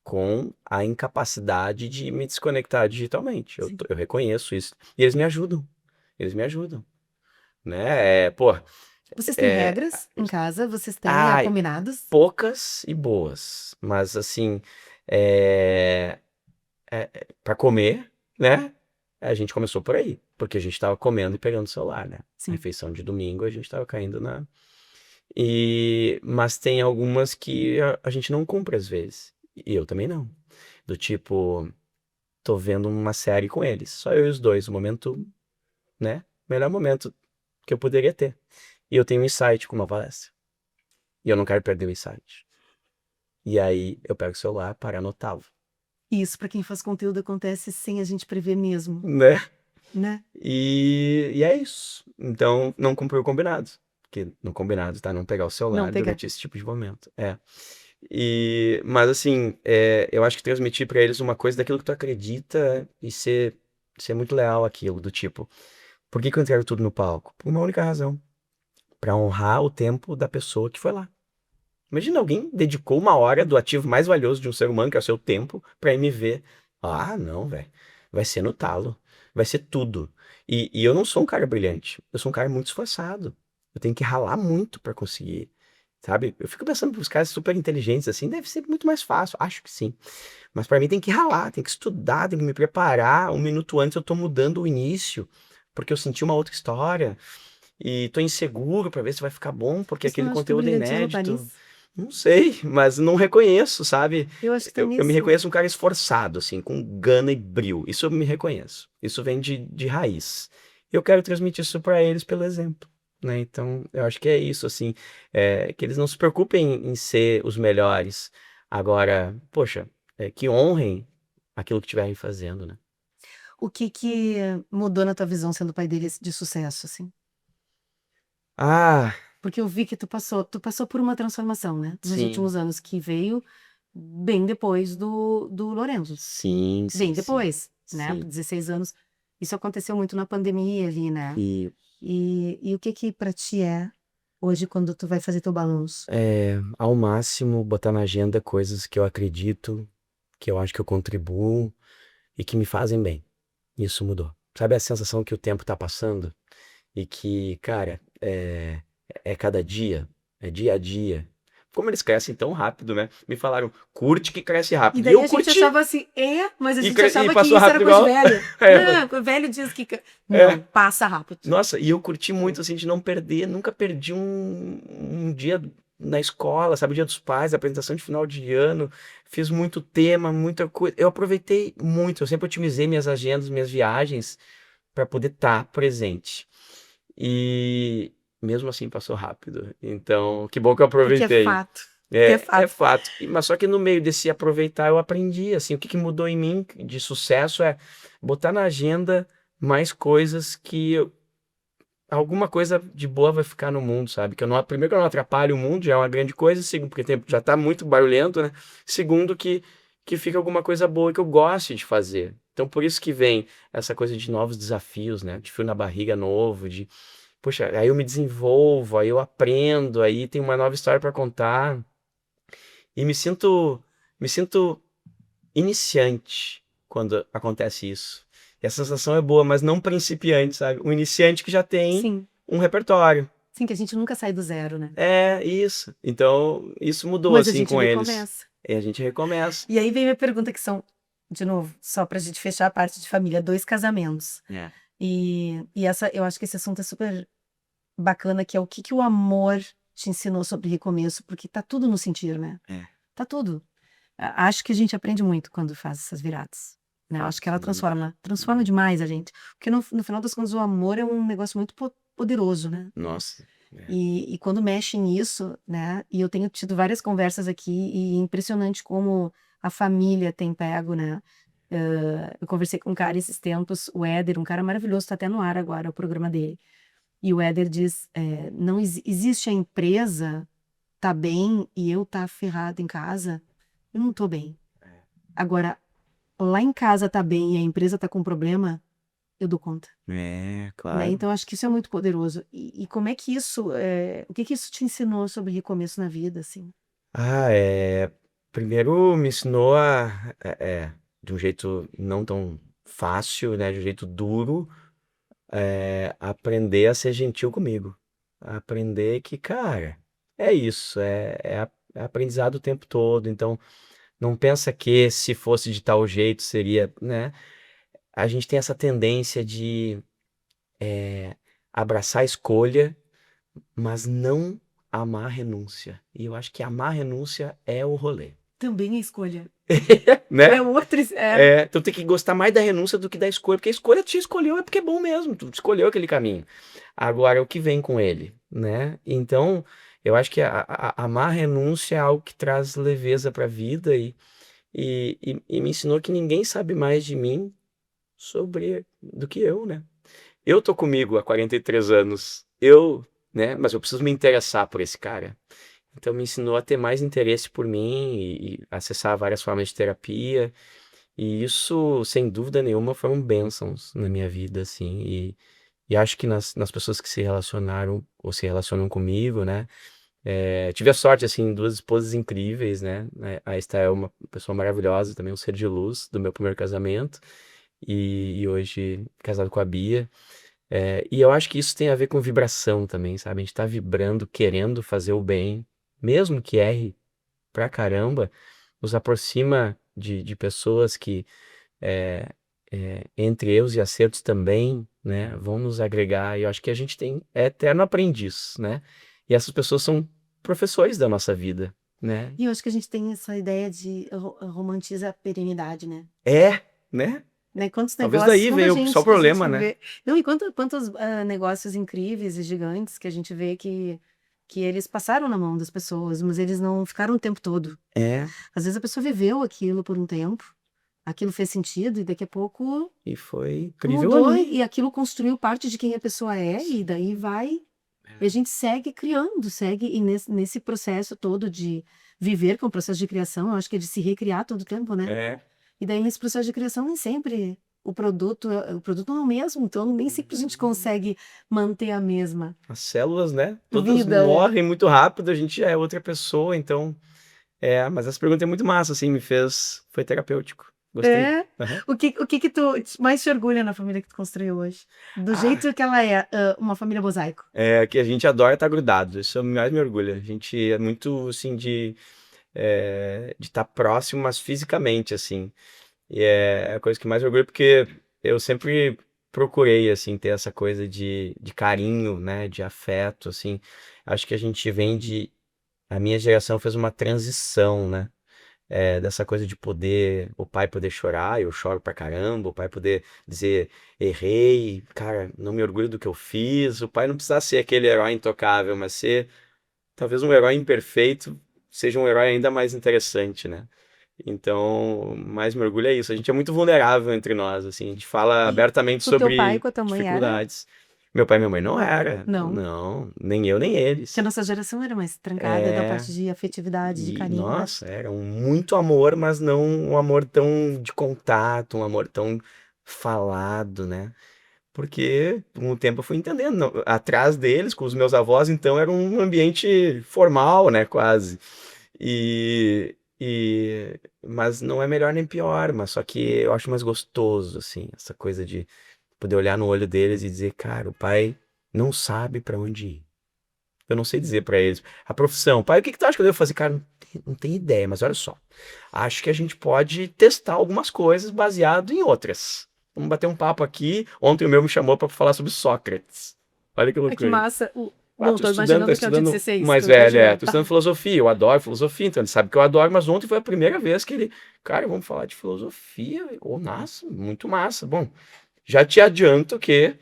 com a incapacidade de me desconectar digitalmente. Eu reconheço isso. E eles me ajudam. Né? Vocês têm regras em casa? Vocês têm combinados? Poucas e boas. Mas assim, para comer, né? A gente começou por aí. Porque a gente tava comendo e pegando o celular, né? Sim. A refeição de domingo a gente tava caindo na... Mas tem algumas que a gente não cumpre às vezes. E eu também não. Do tipo, tô vendo uma série com eles. Só eu e os dois. O momento, né? Melhor momento que eu poderia ter. E eu tenho um insight com uma palestra. E eu não quero perder o insight. E aí eu pego o celular para anotá-lo. Isso, para quem faz conteúdo, acontece sem a gente prever mesmo. Né? E é isso. Então, não cumpriu o combinado. Porque no combinado tá não pegar o celular durante esse tipo de momento. Mas assim, eu acho que transmitir para eles uma coisa daquilo que tu acredita e ser muito leal àquilo, do tipo, por que eu entrego tudo no palco? Por uma única razão. Para honrar o tempo da pessoa que foi lá. Imagina alguém dedicou 1 hora do ativo mais valioso de um ser humano, que é o seu tempo, pra ir me ver. Ah, não, velho. Vai ser no talo. Vai ser tudo. E eu não sou um cara brilhante. Eu sou um cara muito esforçado. Eu tenho que ralar muito pra conseguir. Sabe? Eu fico pensando pros caras super inteligentes assim, deve ser muito mais fácil. Acho que sim. Mas pra mim tem que ralar, tem que estudar, tem que me preparar. 1 minuto antes eu tô mudando o início, porque eu senti uma outra história. E tô inseguro pra ver se vai ficar bom, porque aquele conteúdo é inédito. Não sei, mas não reconheço, sabe? Eu acho que tá nisso. Eu me reconheço um cara esforçado, assim, com gana e brio. Isso eu me reconheço. Isso vem de raiz. Eu quero transmitir isso pra eles pelo exemplo, né? Então, eu acho que é isso, assim, que eles não se preocupem em ser os melhores. Agora, poxa, que honrem aquilo que estiverem fazendo, né? o que que mudou na tua visão sendo pai dele de sucesso, assim? Ah, Porque eu vi que tu passou por uma transformação, né? Nos sim, últimos anos, que veio bem depois do Lorenzo. sim, sim, Bem sim, depois, né? sim. 16 anos. Isso aconteceu muito na pandemia ali, né? E E o que que pra ti é hoje quando tu vai fazer teu balanço? ao máximo botar na agenda coisas que eu acredito, que eu acho que eu contribuo e que me fazem bem. Isso mudou. Sabe a sensação que o tempo tá passando e que, cara, é cada dia, é dia a dia. Como eles crescem tão rápido, né? Me falaram, curte que cresce E rápido. E daí eu a gente curti achava assim, mas a e, gente e achava que passou isso era rápido coisa de igual. velho. Não, o velho diz que. Não, É. passa rápido. Nossa, e eu curti muito, assim, de não perder, nunca perdi um dia na escola, sabe, Dia dos Pais, apresentação de final de ano, fiz muito tema, muita coisa, eu aproveitei muito, eu sempre otimizei minhas agendas, minhas viagens, para poder estar presente, e mesmo assim passou rápido, então, que bom que eu Porque é aproveitei. fato. Porque é É fato. fato, mas só que no meio desse aproveitar eu aprendi, assim, o que que mudou em mim de sucesso é botar na agenda mais coisas que alguma coisa de boa vai ficar no mundo, sabe? Que eu não, primeiro que eu não atrapalho o mundo, já é uma grande coisa, segundo, porque tempo já tá muito barulhento, né? Segundo que fica alguma coisa boa que eu goste de fazer. Então por isso que vem essa coisa de novos desafios, né? De frio na barriga novo, de, poxa, aí eu me desenvolvo, aí eu aprendo, aí tem uma nova história para contar e me sinto iniciante quando acontece isso. E a sensação é boa, mas não principiante, sabe? Um iniciante que já tem Sim. um repertório. Sim, que a gente nunca sai do zero, né? É isso. Então, isso mudou Mas a assim gente com eles. recomeça. E a gente recomeça. E aí vem minha pergunta, que são, de novo, só pra gente fechar a parte de família, 2 casamentos. É. E essa, eu acho que esse assunto é super bacana, que é o que que o amor te ensinou sobre recomeço, porque tá tudo no sentir, né? É. Tá tudo. Acho que a gente aprende muito quando faz essas viradas, né? Eu acho que ela Fato. transforma demais a gente. Porque no final das contas o amor é um negócio muito poderoso, né? Nossa. É. E quando mexe nisso, né? E eu tenho tido várias conversas aqui e é impressionante como a família tem pego, né? Eu conversei com um cara esses tempos, o Éder, um cara maravilhoso, tá até no ar agora o programa dele. E o Éder diz, não existe a empresa tá bem e eu tá ferrado em casa, eu não tô bem. Agora, lá em casa tá bem e a empresa tá com problema, eu dou conta, É, né? claro. Então acho que isso é muito poderoso. E como é que isso, o que que isso te ensinou sobre recomeço na vida, assim? Ah, primeiro me ensinou de um jeito não tão fácil, né? De um jeito duro, aprender a ser gentil comigo. Aprender que, cara, é isso, é aprendizado o tempo todo. Então, não pensa que se fosse de tal jeito seria, né? A gente tem essa tendência de abraçar a escolha, mas não amar a renúncia. E eu acho que amar a renúncia é o rolê, Também é escolha. É né? outra, Então tem que gostar mais da renúncia do que da escolha, porque a escolha te escolheu é porque é bom mesmo, tu escolheu aquele caminho. Agora, o que vem com ele, né? Então, eu acho que amar a renúncia é algo que traz leveza para a vida e me ensinou que ninguém sabe mais de mim do que eu, né? Eu tô comigo há 43 anos, né? Mas eu preciso me interessar por esse cara. Então me ensinou a ter mais interesse por mim e acessar várias formas de terapia. E isso, sem dúvida nenhuma, foram bênçãos na minha vida, assim. E acho que nas pessoas que se relacionaram ou se relacionam comigo, né? Tive a sorte, assim, duas esposas incríveis, né? A Esther é uma pessoa maravilhosa, também um ser de luz do meu primeiro casamento. E hoje casado com a Bia. E eu acho que isso tem a ver com vibração também, sabe? A gente tá vibrando, querendo fazer o bem, mesmo que erre pra caramba, nos aproxima de pessoas que é, entre erros e acertos também, né, vão nos agregar. E eu acho que a gente é eterno aprendiz, né? E essas pessoas são professores da nossa vida, né? E eu acho que a gente tem essa ideia de romantiza a perenidade, né? Né? Né? Quantos Talvez negócios, daí quando a veio só o gente, a problema, gente né? vê. Não, e quantos negócios incríveis e gigantes que a gente vê que eles passaram na mão das pessoas, mas eles não ficaram o tempo todo. É, Às vezes a pessoa viveu aquilo por um tempo, aquilo fez sentido e daqui a pouco E foi incrível mudou ali. e aquilo construiu parte de quem a pessoa é e daí vai e a gente segue criando, segue e nesse processo todo de viver, que é um processo de criação, eu acho que é de se recriar todo o tempo, né? É. E daí nesse processo de criação nem sempre o produto não é o mesmo, então nem sempre a gente consegue manter a mesma As células, né? Todas vida, né? morrem muito rápido, a gente já é outra pessoa, então. Mas essa pergunta é muito massa, assim, Foi terapêutico. Gostei. É. Aham. O que tu mais te orgulha na família que tu construiu hoje? Do Ah, jeito que ela é, uma família mosaico. que a gente adora estar grudado, isso mais me orgulha. A gente é muito, assim, de estar próximo, mas fisicamente, assim. E é a coisa que mais me orgulha, porque eu sempre procurei, assim, ter essa coisa de carinho, né, de afeto, assim. Acho que a gente vem de... A minha geração fez uma transição, né? Dessa coisa de o pai poder chorar, eu choro pra caramba, o pai poder dizer, errei, cara, não me orgulho do que eu fiz, o pai não precisa ser aquele herói intocável, mas ser talvez um herói imperfeito seja um herói ainda mais interessante, né? Então, mais me orgulho é isso, a gente é muito vulnerável entre nós, assim, a gente fala E abertamente com o teu pai e sobre com a tua mãe era? dificuldades. Meu pai e minha mãe não era, Não. não, nem eu nem Que a eles. nossa geração era mais trancada da É, parte de afetividade, de e, carinho, né? nossa, era muito amor, mas não um amor tão de contato, um amor tão falado, né? Porque com o tempo eu fui entendendo. Atrás deles, com os meus avós, então era um ambiente formal, né? Quase. Mas não é melhor nem pior, mas só que eu acho mais gostoso, assim, essa coisa de poder olhar no olho deles e dizer, cara, o pai não sabe pra onde ir. Eu não sei dizer pra eles. A profissão, pai, o que que tu acha que eu devo fazer? Cara, não tenho ideia, mas olha só. Acho que a gente pode testar algumas coisas baseado em outras. Vamos bater um papo aqui. Ontem o meu me chamou pra falar sobre Sócrates. Olha que Ai, que loucura. massa. Ah, Não, tô tô imaginando que é o dia estudando 16. mais Tô velho, imaginando. tô estudando filosofia, eu adoro filosofia, então ele sabe que eu adoro, mas ontem foi a primeira vez que ele, cara, vamos falar de filosofia, nossa, muito massa. Bom, já te adianto que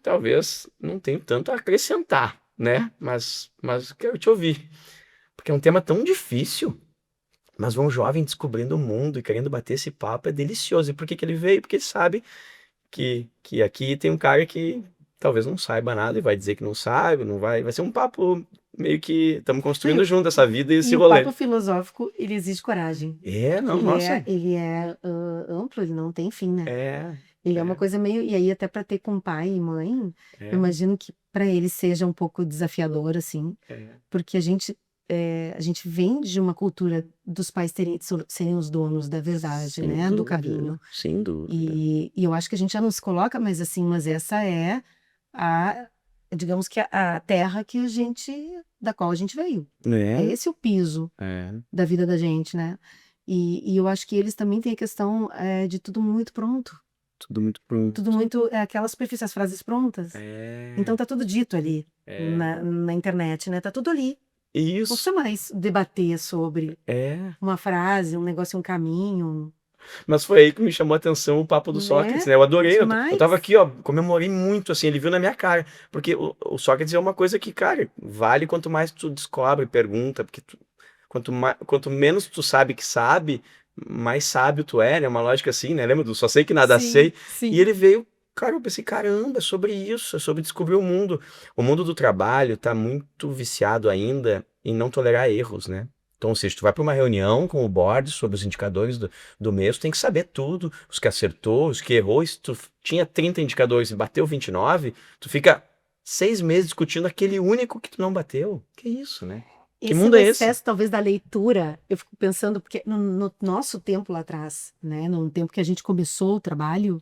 talvez não tenho tanto a acrescentar, né? Mas quero te ouvir, porque é um tema tão difícil, mas um jovem descobrindo o mundo e querendo bater esse papo é delicioso. E por que que ele veio? Porque ele sabe que aqui tem um cara que talvez não saiba nada e vai dizer que não sabe, não vai ser um papo meio que estamos Não, construindo junto essa vida e esse e o rolê. papo filosófico, ele exige coragem. Não, Ele é, nossa, ele é amplo, ele não tem fim, né? é, Ele é uma é, coisa meio. E aí, até para ter com pai e mãe, eu é, imagino que para ele seja um pouco desafiador, assim, é, porque a gente vem de uma cultura dos pais serem os donos da verdade, sem né? Do dúvida, caminho. sem dúvida. E eu acho que a gente já não se coloca mais assim, mas essa é a, digamos que a terra da qual a gente veio. É É, esse o piso é, da vida da gente, né? E eu acho que eles também têm a questão de tudo muito pronto. tudo muito pronto. Tudo muito, aquela superfície, as frases prontas. É, Então tá tudo dito ali é, na internet, né? Tá tudo ali. Não isso, precisa mais debater sobre é. uma frase, um negócio, um caminho, Mas foi aí que me chamou a atenção o papo do Sócrates, né? né? Eu adorei, eu tava Demais. aqui, ó, comemorei muito, assim, ele viu na minha cara. Porque o Sócrates é uma coisa que, cara, vale quanto mais tu descobre, pergunta, porque quanto menos tu sabe que sabe, mais sábio tu é, né? Uma lógica assim, né? Lembra do só sei que nada Sim, sei? E sim. ele veio, cara, eu pensei, caramba, é sobre isso, é sobre descobrir o mundo. O mundo do trabalho tá muito viciado ainda em não tolerar erros, né? Então, se tu vai para uma reunião com o board sobre os indicadores do mês, tu tem que saber tudo, os que acertou, os que errou. E se tu tinha 30 indicadores e bateu 29, tu fica 6 meses discutindo aquele único que tu não bateu. Que isso, né? Que Esse é mundo o é esse? excesso, talvez, da leitura. Eu fico pensando, porque no nosso tempo lá atrás, né? No tempo que a gente começou o trabalho,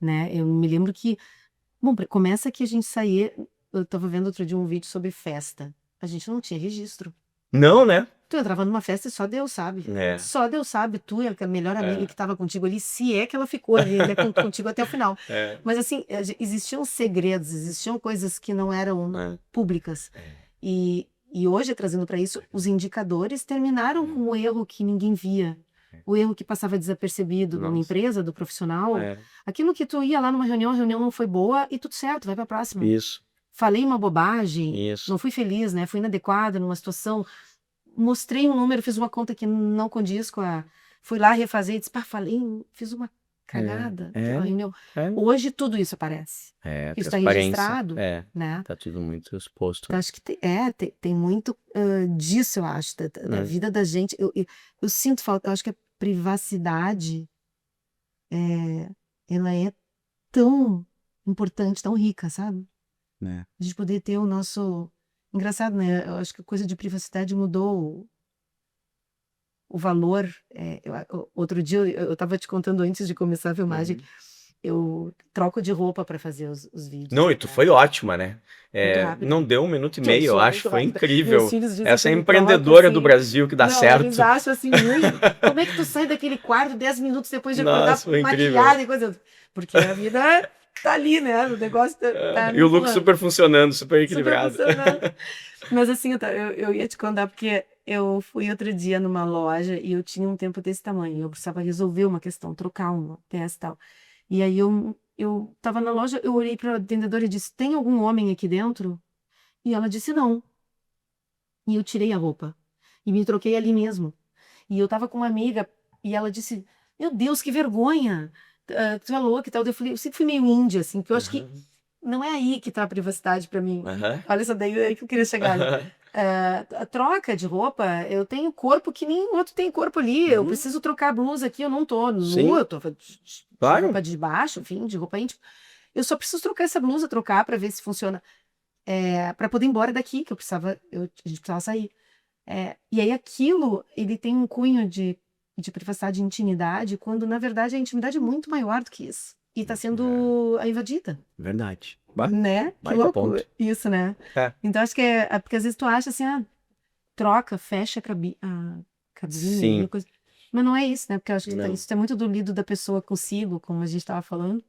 né? Eu me lembro que, bom, começa que a gente saía. Eu estava vendo outro dia um vídeo sobre festa. A gente não tinha registro. Não, né? Tu entrava numa festa e só Deus sabe. É, Só Deus sabe, tu e a melhor amiga é, que estava contigo ali, se é que ela ficou ali, né, contigo até o final. é, Mas assim, existiam segredos, existiam coisas que não eram é, públicas. é. E hoje, trazendo para isso, os indicadores terminaram com o erro que ninguém via. O erro que passava desapercebido numa Nossa, empresa, do profissional. é, Aquilo que tu ia lá numa reunião, a reunião não foi boa e tudo certo, vai para a próxima. isso, Falei uma bobagem, isso, não fui feliz, né? Fui inadequada numa situação, mostrei um número, fiz uma conta que não condiz com Fui lá refazer e disse, pá, fiz uma cagada. Aquela reunião. Hoje tudo isso aparece. Isso está transparência. registrado, né? Tá tudo muito exposto. Então, acho que tem muito disso, eu acho, da vida da gente. Eu sinto falta, eu acho que a privacidade, ela é tão importante, tão rica, sabe? A gente poder ter o nosso... Engraçado, né? Eu acho que a coisa de privacidade mudou o valor. Outro dia, eu estava te contando antes de começar a filmagem, eu troco de roupa para fazer os vídeos. Não, e tu foi ótima, né? Muito rápido. Não deu 1 minuto e Eu meio, eu sou acho, muito foi rápida. incrível. Meus filhos dizem Essa que é a me colocam empreendedora do assim. Brasil que dá Não, certo. eles acham assim, como é que tu sai daquele quarto 10 minutos depois de acordar Nossa, foi incrível. maquiada e coisa? Porque a vida tá ali, né? O negócio tá E o look plano. super funcionando, super Super equilibrado. funcionando. Mas assim, eu ia te contar porque eu fui outro dia numa loja e eu tinha um tempo desse tamanho. Eu precisava resolver uma questão, trocar uma peça e tal. E aí eu tava na loja, eu olhei para a vendedora e disse, tem algum homem aqui dentro? E ela disse, não. E eu tirei a roupa. E me troquei ali mesmo. E eu tava com uma amiga e ela disse, meu Deus, que vergonha. Tu é louca e tal. Eu falei, eu sempre fui meio índia, assim, porque eu acho que não é aí que tá a privacidade pra mim. Olha isso daí, é aí que eu queria chegar ali. A troca de roupa, eu tenho corpo que nem outro tem corpo ali. Eu preciso trocar a blusa aqui, eu não tô nua, eu tô de roupa de baixo, enfim, de roupa íntima. Eu só preciso trocar essa blusa, trocar pra ver se funciona. Pra poder ir embora daqui, que a gente precisava sair. E aí aquilo, ele tem um cunho de privacidade e intimidade, quando na verdade a intimidade é muito maior do que isso. E tá sendo invadida. Verdade. Né? Que Baita louco ponto. isso, né? Então acho que porque às vezes tu acha assim, troca, fecha a cabine, Sim. coisa. Mas não é isso, né? Porque eu acho que isso é muito do lido da pessoa consigo, como a gente estava falando.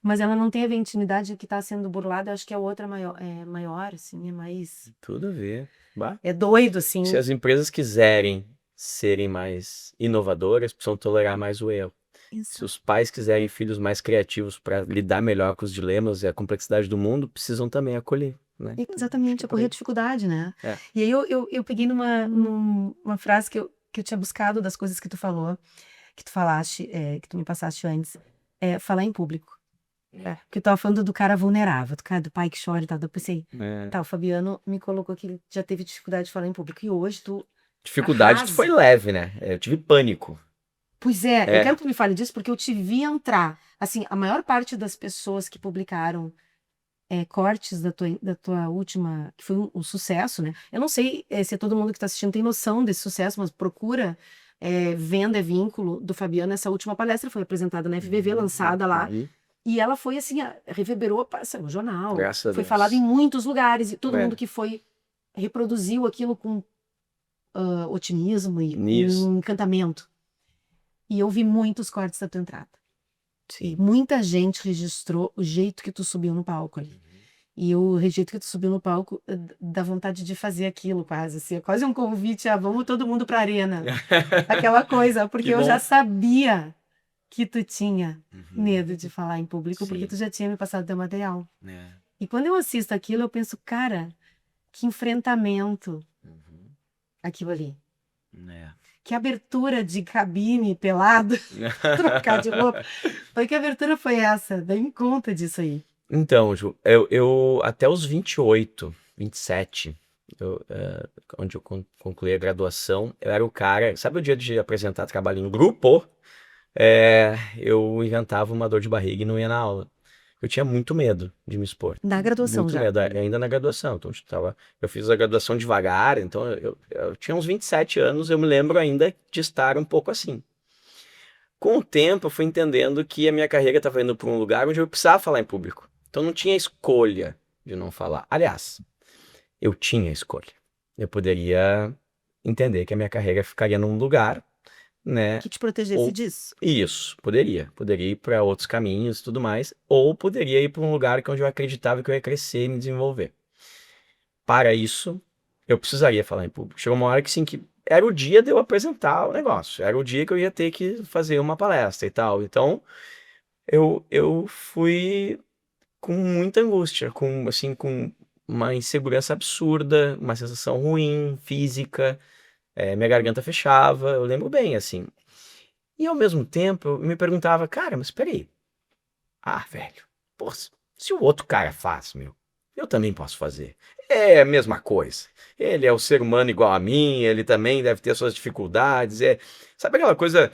Mas ela não tem a intimidade que está sendo burlada, eu acho que a outra é maior, assim, é mais... Tudo a ver. É doido, assim. Se as empresas quiserem serem mais inovadoras, precisam tolerar mais o erro. Isso. Se os pais quiserem filhos mais criativos para lidar melhor com os dilemas e a complexidade do mundo, precisam também acolher, né? Exatamente, acolher a dificuldade, né? E aí eu peguei numa frase que eu tinha buscado das coisas que tu falou, que tu falaste, que tu me passaste antes, falar em público. Porque eu tava falando do cara vulnerável, do pai que chora e tal. Eu pensei, o Fabiano me colocou que ele já teve dificuldade de falar em público. E hoje tu Dificuldade foi leve, né? Eu tive pânico. Pois eu quero que tu me fale disso, porque eu te vi entrar. Assim, a maior parte das pessoas que publicaram cortes da tua última, que foi um sucesso, né? Eu não sei se todo mundo que tá assistindo tem noção desse sucesso, mas procura Venda é Vínculo, do Fabiano. Essa última palestra foi apresentada na FVV, lançada lá. E ela foi assim, reverberou, passa no jornal. Graças a foi Deus. falada em muitos lugares. E todo mundo que foi reproduziu aquilo com otimismo e um encantamento. E eu vi muitos cortes da tua entrada. Sim. E muita gente registrou o jeito que tu subiu no palco ali. E o jeito que tu subiu no palco dá vontade de fazer aquilo quase. Assim, quase um convite vamos todo mundo pra arena. Aquela coisa, porque eu já sabia que tu tinha medo de falar em público, porque tu já tinha me passado teu material. E quando eu assisto aquilo, eu penso, cara, que enfrentamento aquilo ali. Que abertura de cabine pelado, trocar de roupa. Que abertura foi essa? Dá-me conta disso aí. Então, Ju, eu até os 28, 27, onde eu concluí a graduação, eu era o cara, sabe o dia de apresentar trabalho em grupo? Eu inventava uma dor de barriga e não ia na aula. Eu tinha muito medo de me expor. Na graduação muito já? Medo, ainda na graduação. Então, eu fiz a graduação devagar, então eu tinha uns 27 anos, eu me lembro ainda de estar um pouco assim. Com o tempo, eu fui entendendo que a minha carreira estava indo para um lugar onde eu precisava falar em público. Então, não tinha escolha de não falar. Aliás, eu tinha escolha. Eu poderia entender que a minha carreira ficaria num lugar, né? Que te protegesse disso. Isso, poderia ir para outros caminhos e tudo mais, ou poderia ir para um lugar onde eu acreditava que eu ia crescer e me desenvolver. Para isso, eu precisaria falar em público. Chegou uma hora que sim, que era o dia de eu apresentar o negócio, era o dia que eu ia ter que fazer uma palestra e tal. Então, eu fui com muita angústia, com uma insegurança absurda, uma sensação ruim, física, minha garganta fechava, eu lembro bem, assim. E ao mesmo tempo eu me perguntava, cara, mas peraí. Ah, velho, pô, se o outro cara faz, meu, eu também posso fazer. É a mesma coisa. Ele é o ser humano igual a mim, ele também deve ter suas dificuldades. Sabe aquela coisa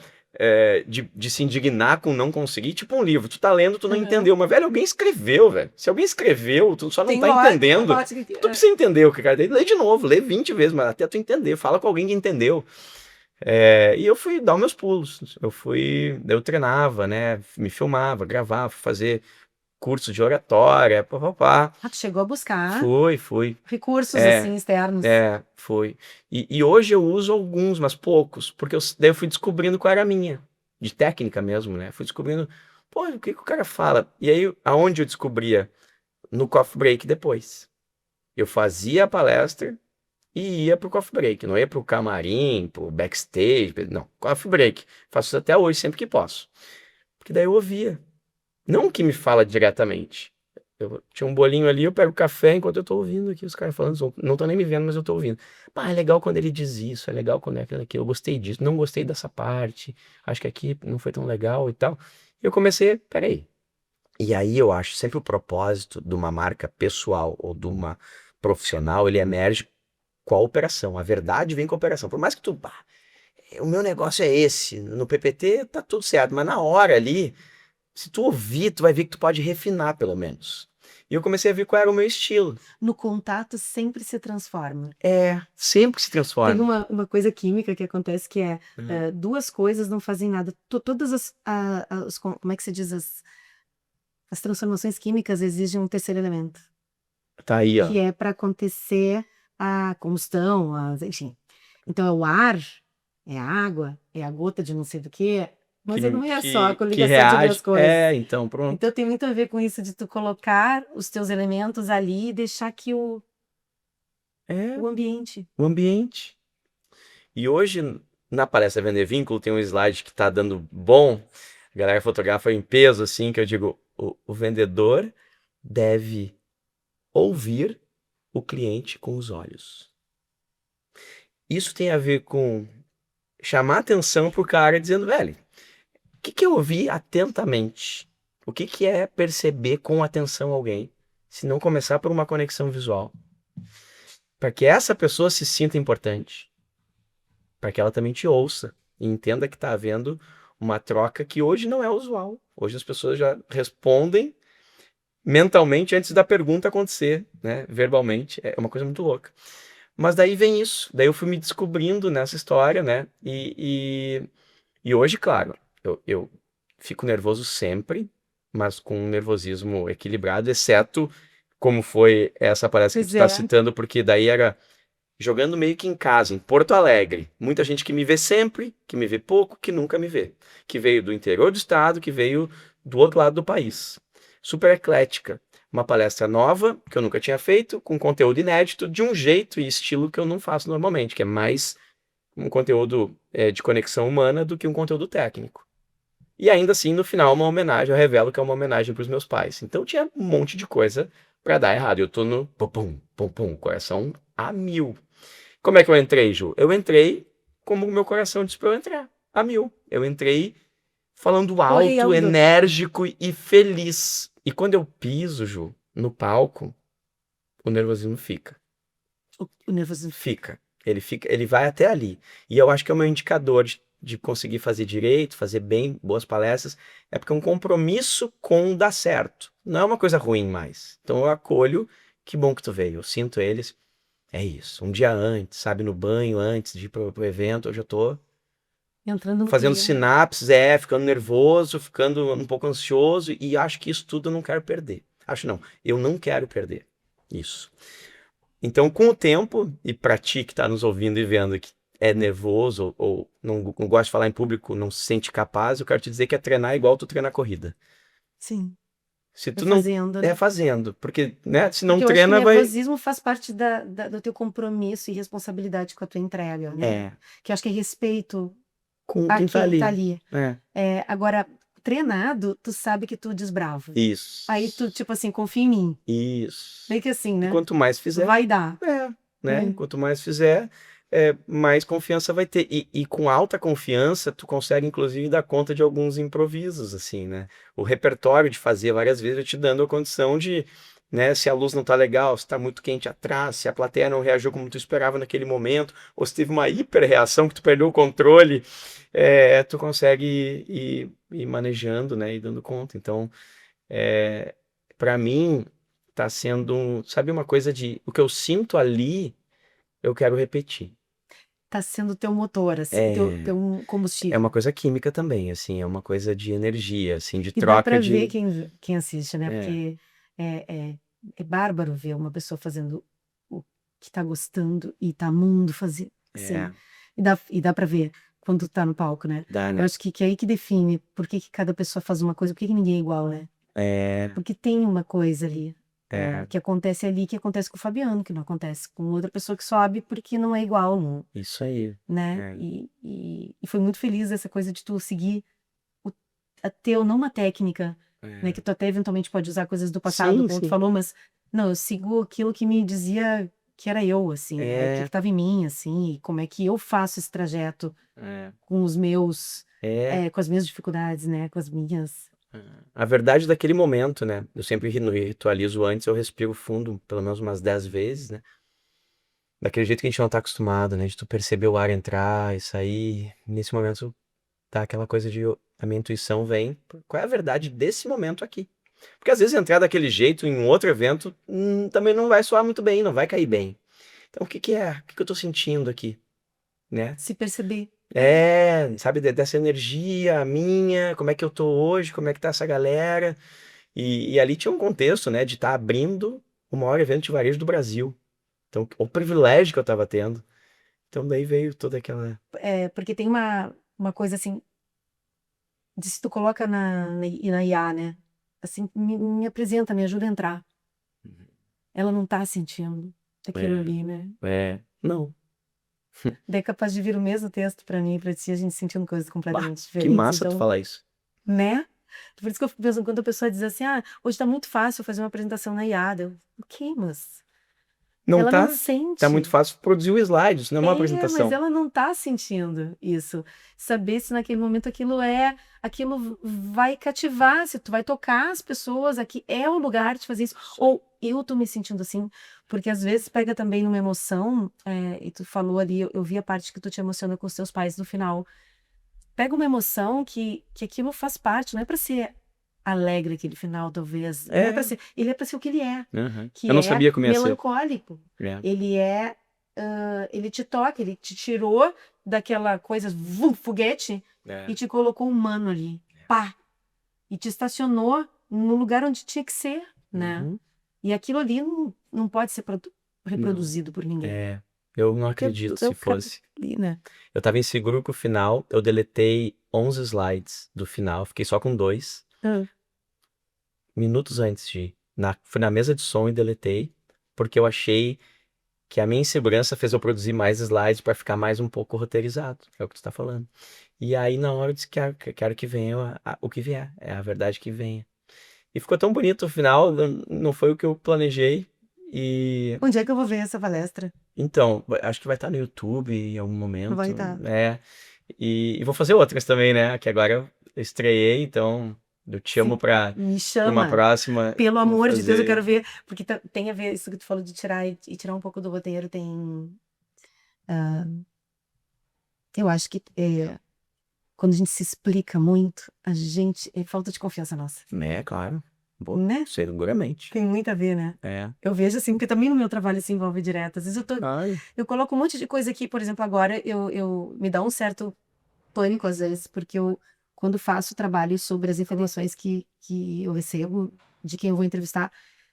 de se indignar com não conseguir? Tipo um livro, tu tá lendo, tu não entendeu, mas, velho, alguém escreveu, velho. Se alguém escreveu, tu só não Tem tá lógica, entendendo. lógica. Tu precisa entender o que o cara diz. Lê de novo, lê 20 vezes, mas até tu entender. Fala com alguém que entendeu. E eu fui dar os meus pulos. Eu treinava, né? Me filmava, gravava, fui fazer curso de oratória, papapá. Ah, tu chegou a buscar Fui. recursos, É, assim, externos. Foi. E hoje eu uso alguns, mas poucos, porque daí eu fui descobrindo qual era a minha, de técnica mesmo, né? Fui descobrindo, pô, o que que o cara fala? E aí, aonde eu descobria? No coffee break depois. Eu fazia a palestra e ia pro coffee break, não ia pro camarim, pro backstage, não, coffee break. Faço isso até hoje, sempre que posso. Porque daí eu ouvia. Não o que me fala diretamente. Eu tinha um bolinho ali, eu pego café enquanto eu tô ouvindo aqui os caras falando. Não tô nem me vendo, mas eu tô ouvindo. Pá, é legal quando ele diz isso, é legal quando é aquilo aqui. Eu gostei disso, não gostei dessa parte. Acho que aqui não foi tão legal e tal. E eu comecei, peraí. E aí eu acho sempre o propósito de uma marca pessoal ou de uma profissional, ele emerge com a operação. A verdade vem com a operação. Por mais que tu, pá, o meu negócio é esse. No PPT tá tudo certo, mas na hora ali, se tu ouvir, tu vai ver que tu pode refinar, pelo menos. E eu comecei a ver qual era o meu estilo. No contato sempre se transforma. Sempre se Tem transforma. uma coisa química que acontece que é Uhum. duas coisas não fazem nada. Todas como é que se diz? As transformações químicas exigem um terceiro elemento, Tá aí, ó. que é para acontecer a combustão, enfim. Então é o ar, é a água, é a gota de não sei do que, mas não é só a Que coligação de duas reage. coisas. Então, pronto. Então tem muito a ver com isso de tu colocar os teus elementos ali e deixar que o ambiente. O ambiente. E hoje, na palestra Vender Vínculo, tem um slide que tá dando bom. A galera fotografa em peso, assim, que eu digo, o vendedor deve ouvir o cliente com os olhos. Isso tem a ver com chamar atenção pro cara dizendo, velho, o que que eu ouvi atentamente? O que que é perceber com atenção alguém? Se não começar por uma conexão visual. Para que essa pessoa se sinta importante. Para que ela também te ouça e entenda que está havendo uma troca que hoje não é usual. Hoje as pessoas já respondem mentalmente antes da pergunta acontecer, né? Verbalmente. É uma coisa muito louca. Mas daí vem isso. Daí eu fui me descobrindo nessa história, né? E hoje, claro, eu fico nervoso sempre, mas com um nervosismo equilibrado, exceto como foi essa palestra que tu Pois está é. citando, porque daí era jogando meio que em casa, em Porto Alegre. Muita gente que me vê sempre, que me vê pouco, que nunca me vê. Que veio do interior do estado, que veio do outro lado do país. Super eclética. Uma palestra nova, que eu nunca tinha feito, com conteúdo inédito, de um jeito e estilo que eu não faço normalmente, que é mais um conteúdo de conexão humana do que um conteúdo técnico. E ainda assim, no final, uma homenagem, eu revelo que é uma homenagem para os meus pais. Então tinha um monte de coisa para dar errado. Eu tô no pum, pum, pum, coração a mil. Como é que eu entrei, Ju? Eu entrei como o meu coração disse para eu entrar, a mil. Eu entrei falando alto, Correndo. enérgico e feliz. E quando eu piso, Ju, no palco, o nervosismo fica. O nervosismo. Fica. Ele vai até ali. E eu acho que é o meu indicador de conseguir fazer direito, fazer bem, boas palestras, é porque é um compromisso com dar certo. Não é uma coisa ruim mais. Então eu acolho, que bom que tu veio. Eu sinto eles. É isso. Um dia antes, sabe, no banho, antes de ir pro evento, eu já tô Entrando no fazendo clima. sinapses, ficando nervoso, ficando um pouco ansioso, e acho que isso tudo eu não quero perder. Acho não, eu não quero perder isso. Então, com o tempo, e para ti que está nos ouvindo e vendo que é nervoso ou não gosta de falar em público, não se sente capaz, eu quero te dizer que é treinar igual tu treina a corrida. Sim. Se tu É não fazendo, é né? fazendo, porque, né, se não Porque eu acho que o treina vai nervosismo faz parte do teu compromisso e responsabilidade com a tua entrega, né? Que eu acho que é respeito com a quem tá quem tá ali. ali. Agora, treinado, tu sabe que tu desbrava. Isso. Aí tu, tipo assim, confia em mim. Isso. Meio que assim, E né? quanto mais fizer, Vai dar. né? Quanto mais fizer, mais confiança vai ter. E com alta confiança, tu consegue, inclusive, dar conta de alguns improvisos, assim, né? O repertório de fazer várias vezes vai te dando a condição de, né, se a luz não tá legal, se tá muito quente atrás, se a plateia não reagiu como tu esperava naquele momento, ou se teve uma hiperreação que tu perdeu o controle, tu consegue ir manejando, né, e dando conta. Então, para mim, tá sendo, sabe, uma coisa de, o que eu sinto ali, eu quero repetir. Tá sendo teu motor, assim, teu É combustível. uma coisa química também, assim, é uma coisa de energia, assim, de E dá troca pra ver de... quem assiste, né? É, Porque é bárbaro ver uma pessoa fazendo o que tá gostando e tá amando fazer, assim. é, E dá pra ver quando tá no palco, né? dá, Eu né? acho que é aí que define por que que cada pessoa faz uma coisa, por que que ninguém é igual, né? É, Porque tem uma coisa ali, é, que acontece ali, que acontece com o Fabiano, que não acontece com outra pessoa que sobe porque não é igual, não, isso aí. né? É, E foi muito feliz essa coisa de tu seguir o, não uma técnica, né? é. Que tu até eventualmente pode usar coisas do passado, Sim, como tu sim. falou, mas não, eu sigo aquilo que me dizia que era eu, assim, né? O que É, que tava em mim, assim, e como é que eu faço esse trajeto é, com os meus, é. com as minhas dificuldades, né? Com as minhas. A verdade daquele momento, né? Eu sempre ritualizo antes, eu respiro fundo pelo menos umas 10 vezes, né? Daquele jeito que a gente não tá acostumado, né? De tu perceber o ar entrar e sair. Nesse momento, tá aquela coisa de a minha intuição vem. Qual é a verdade desse momento aqui? Porque às vezes entrar daquele jeito em um outro evento também não vai soar muito bem, não vai cair bem. Então o que que é? O que que eu tô sentindo aqui, né? Se perceber. Sabe, dessa energia minha, como é que eu tô hoje, como é que tá essa galera. E ali tinha um contexto, né, de estar abrindo o maior evento de varejo do Brasil. Então, o privilégio que eu tava tendo. Então, daí veio toda aquela. Porque tem uma coisa assim, de se tu coloca na IA, né? Assim, me apresenta, me ajuda a entrar. Ela não tá sentindo aquilo É, ali, né? não. Daí é capaz de vir o mesmo texto pra mim e pra ti, a gente sentindo coisas Bah, completamente que diferentes. massa tu Então, falar isso. né? Por isso que eu fico pensando, quando a pessoa diz assim, hoje tá muito fácil fazer uma apresentação na IA. Ok, mas Não ela não tá? Tá muito sente. fácil produzir o slide, isso não é uma Mas apresentação. ela não tá sentindo isso. Saber se naquele momento aquilo vai cativar, se tu vai tocar as pessoas, aqui é o lugar de fazer isso. Ou eu tô me sentindo assim, porque às vezes pega também numa emoção, e tu falou ali, eu vi a parte que tu te emociona com os teus pais no final. Pega uma emoção que aquilo faz parte, não é para ser alegre aquele final, talvez. Não é para É. ser, ele é para ser o que ele é, Aham. que Eu não é sabia como ia ser. melancólico. É. Ele é, ele te toca, ele te tirou daquela coisa, foguete, É. e te colocou humano ali, pá, e te estacionou no lugar onde tinha que ser, né? Uhum. E aquilo ali não pode ser Não. reproduzido por ninguém. Eu não Porque acredito é se o cara fosse. ali, né? Eu tava inseguro com o final, eu deletei 11 slides do final, fiquei só com 2. Ah, Minutos antes de ir. Fui na mesa de som e deletei, porque eu achei que a minha insegurança fez eu produzir mais slides para ficar mais um pouco roteirizado, é o que tu tá falando. E aí, na hora, eu disse que quero que venha o que vier, é a verdade que venha. E ficou tão bonito o final, não foi o que eu planejei. E Onde é que eu vou ver essa palestra? então, acho que vai estar no YouTube em algum Vai momento. estar. E vou fazer outras também, né? Que agora eu estreiei, então eu te chamo Sim, para me uma chama. próxima. Pelo Vou amor de Deus, eu quero fazer. ver. Porque tem a ver isso que tu falou de tirar e tirar um pouco do roteiro. Ah, eu acho que quando a gente se explica muito, a gente. É falta de confiança nossa. É, claro. Boa, Né? seguramente. Tem muito a ver, né? É. Eu vejo assim, porque também no meu trabalho se envolve direto. Às vezes Ai. eu coloco um monte de coisa aqui, por exemplo, agora eu me dá um certo pânico às vezes, porque eu, quando faço trabalho sobre as informações que eu recebo de quem eu vou entrevistar,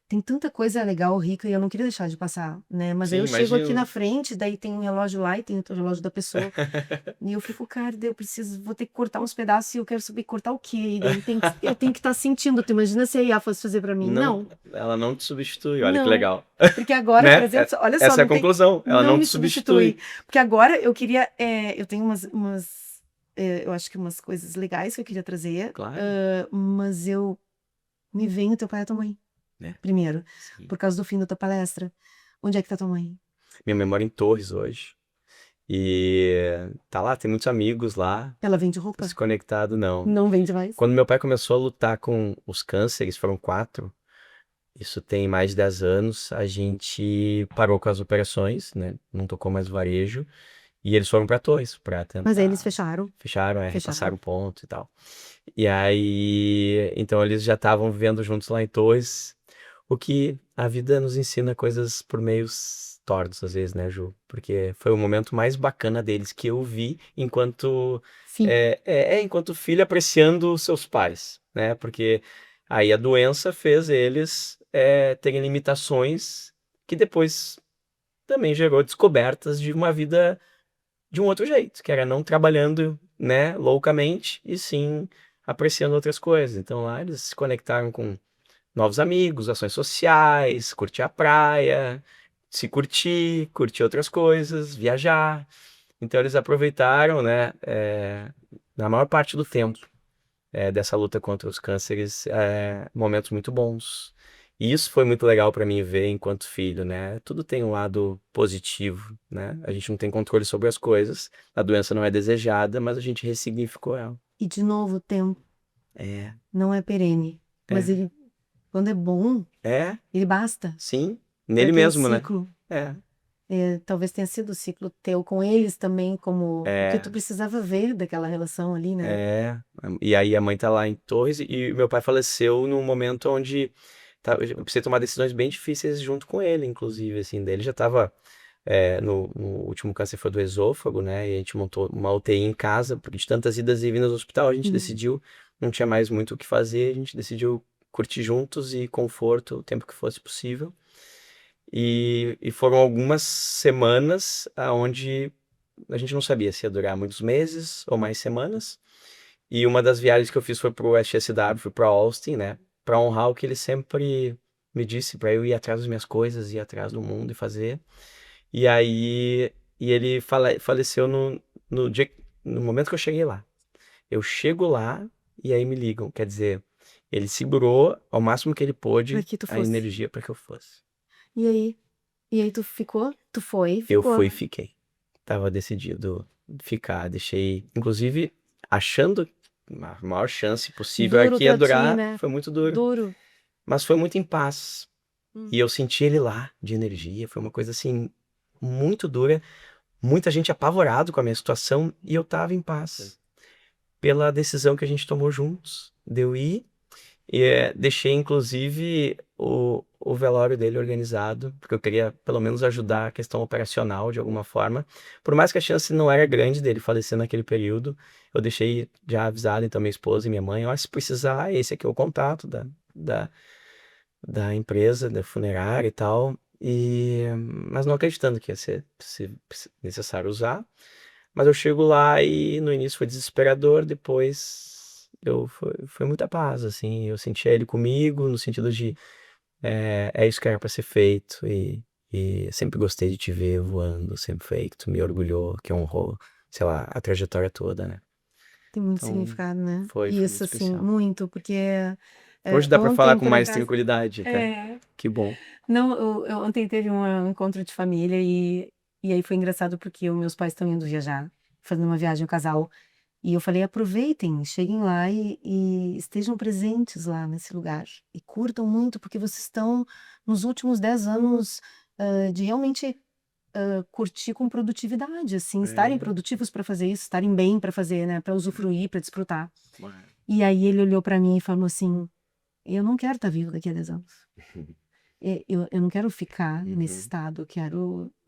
tem tanta coisa legal, rica, e eu não queria deixar de passar, né? Mas aí Sim, eu chego aqui imagino. na frente, daí tem um relógio lá e tem outro relógio da pessoa, e eu fico, cara, daí eu preciso, vou ter que cortar uns pedaços e eu quero saber cortar o quê? E daí eu tenho que estar sentindo. Tu imagina se a IA fosse fazer pra mim? Não, Não, ela não te substitui, olha que não. legal. Porque agora, por Né? exemplo, olha só, Essa é a não tem, conclusão. Ela não não me te substitui. substitui. Porque agora eu queria, eu tenho eu acho que umas coisas legais que eu queria trazer, Claro. mas me vem o teu pai e a tua mãe, Né? primeiro, Sim. por causa do fim da tua palestra. Onde é que tá tua mãe? Minha memória em Torres hoje. E tá lá, tem muitos amigos lá. Ela vende roupa? Se conectado, não. Não vende mais? Quando meu pai começou a lutar com os cânceres, foram 4, isso tem mais de 10 anos, a gente parou com as operações, né? Não tocou mais o varejo. E eles foram pra Torres pra Mas aí eles tentar. fecharam. Fecharam, Fecharam. repassaram o ponto e tal. E aí, então eles já estavam vivendo juntos lá em Torres, o que a vida nos ensina coisas por meios tortos às vezes, né, Ju? Porque foi o momento mais bacana deles que eu vi enquanto Fim. enquanto filho apreciando os seus pais, né? Porque aí a doença fez eles terem limitações que depois também gerou descobertas de uma vida de um outro jeito, que era não trabalhando, né, loucamente, e sim apreciando outras coisas. Então lá eles se conectaram com novos amigos, ações sociais, curtir a praia, se curtir outras coisas, viajar. Então eles aproveitaram, né, na maior parte do tempo dessa luta contra os cânceres, momentos muito bons. E isso foi muito legal para mim ver enquanto filho, né? Tudo tem um lado positivo, né? A gente não tem controle sobre as coisas, a doença não é desejada, mas a gente ressignificou ela. E de novo, o tempo É, não é perene. Mas é, ele, quando é bom, é, ele basta sim, para nele aquele mesmo, né? ciclo. É, Talvez tenha sido o ciclo teu com eles também, como o que é, tu precisava ver daquela relação ali, né? é. E aí a mãe tá lá em Torres e meu pai faleceu num momento onde eu precisei tomar decisões bem difíceis junto com ele, inclusive, assim, daí ele já tava no último câncer foi do esôfago, né? E a gente montou uma UTI em casa, porque de tantas idas e vindas no hospital, a gente decidiu, não tinha mais muito o que fazer, a gente decidiu curtir juntos e conforto o tempo que fosse possível. E foram algumas semanas onde a gente não sabia se ia durar muitos meses ou mais semanas. E uma das viagens que eu fiz foi pro SXW, fui para Austin, né? Para honrar o que ele sempre me disse, para eu ir atrás das minhas coisas, ir atrás do mundo e fazer. E aí, ele faleceu no dia, no momento que eu cheguei lá. Eu chego lá e aí me ligam. Quer dizer, ele segurou ao máximo que ele Para pôde que tu a fosse. energia para que eu fosse. E aí? E aí tu ficou? Tu foi, Eu ficou. fui e fiquei. Tava decidido ficar. Deixei, inclusive, achando a maior chance possível Duro que ia pra ti, durar. né? Foi muito duro. Duro. Mas foi muito em paz. Hum. E eu senti ele lá, de energia. Foi uma coisa assim, muito dura. Muita gente apavorado com a minha situação e eu tava em paz. Pela decisão que a gente tomou juntos, de eu ir. E deixei, inclusive, o velório dele organizado, porque eu queria, pelo menos, ajudar a questão operacional de alguma forma. Por mais que a chance não era grande dele falecer naquele período, eu deixei já avisado, então, minha esposa e minha mãe, ó, se precisar, esse aqui é o contato da empresa, da funerária e tal. Mas não acreditando que ia ser necessário usar. Mas eu chego lá e no início foi desesperador, depois foi muita paz, assim. Eu sentia ele comigo, no sentido de é isso que era pra ser feito. E sempre gostei de te ver voando, sempre foi aí que tu me orgulhou, que honrou, sei lá, a trajetória toda, né? Tem muito Então, significado, né? foi muito Isso, assim, especial. muito, porque Hoje dá pra falar ontem, com por mais acaso. tranquilidade até. É. Que bom. Não, ontem teve um encontro de família e aí foi engraçado porque os meus pais estão indo viajar, fazendo uma viagem, o casal. E eu falei, aproveitem, cheguem lá e estejam presentes lá nesse lugar. E curtam muito, porque vocês estão nos últimos 10 anos de realmente curtir com produtividade, assim, estarem produtivos para fazer isso, estarem bem para fazer, né, para usufruir, para desfrutar. E aí ele olhou para mim e falou assim: eu não quero estar vivo daqui a 10 anos. Eu não quero ficar nesse estado,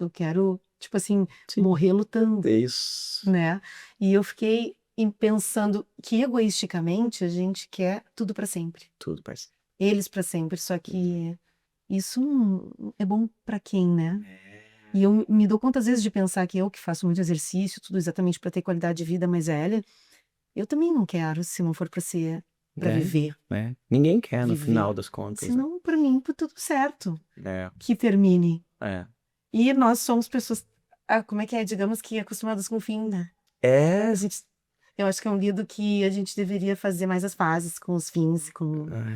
eu quero, tipo assim, Sim. morrer lutando, É isso. né? E eu fiquei pensando que egoisticamente a gente quer tudo para sempre, Tudo, parceiro. eles para sempre, só que isso não é bom para quem, né? E eu me dou conta às vezes de pensar que eu que faço muito exercício, tudo exatamente para ter qualidade de vida mais velha, eu também não quero, se não for para ser, para viver. Ninguém quer, no Viver. final das contas. né? Senão, para mim, tá tudo certo. É, Que termine. é. E nós somos pessoas, como é que é? Digamos que acostumadas com o fim, né? É, Eu acho que é um lido que a gente deveria fazer mais as fases com os fins,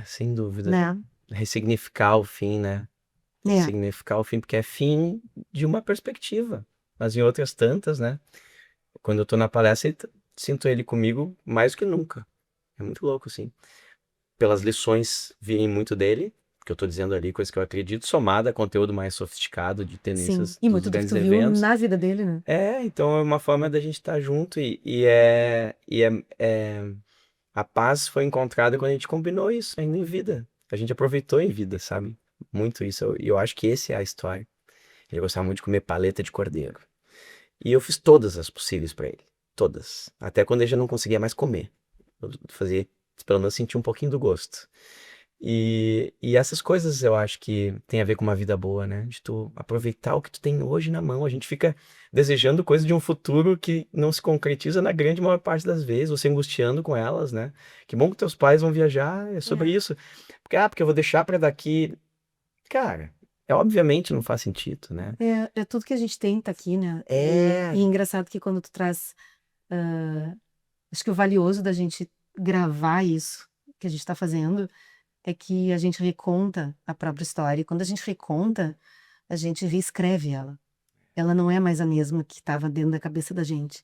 sem dúvida. né? Ressignificar o fim, né? Ressignificar o fim, porque é fim de uma perspectiva. mas em outras tantas, né? Quando eu tô na palestra, sinto ele comigo mais do que nunca. É muito louco, assim. Pelas lições virem muito dele, que eu tô dizendo ali, coisas que eu acredito, somada a conteúdo mais sofisticado de Sim. tenistas E dos muito do que grandes tu viu eventos. na vida dele, né? Então é uma forma da gente estar junto a paz foi encontrada quando a gente combinou isso ainda em vida. A gente aproveitou em vida, sabe? Muito isso. E eu acho que esse é a história. Ele gostava muito de comer paleta de cordeiro. E eu fiz todas as possíveis pra ele. Todas. Até quando ele já não conseguia mais comer. Eu fazia, pelo menos, sentir um pouquinho do gosto. E essas coisas eu acho que tem a ver com uma vida boa, né? De tu aproveitar o que tu tem hoje na mão. A gente fica desejando coisas de um futuro que não se concretiza na grande maior parte das vezes, ou se angustiando com elas, né? Que bom que teus pais vão viajar, é sobre É. isso. Porque eu vou deixar pra daqui. Cara, obviamente não faz sentido, né? É tudo que a gente tem tá aqui, né? É. E é engraçado que quando tu traz. Acho que o valioso da gente gravar isso que a gente tá fazendo é que a gente reconta a própria história. E quando a gente reconta, a gente reescreve ela. Ela não é mais a mesma que estava dentro da cabeça da gente.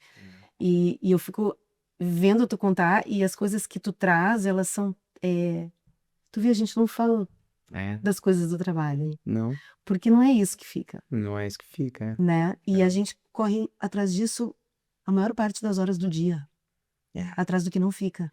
E eu fico vendo tu contar e as coisas que tu traz, elas são. Tu vê, a gente não fala É, das coisas do trabalho, não, porque não é isso que fica, não é isso que fica. né? E a gente corre atrás disso a maior parte das horas do dia, atrás do que não fica.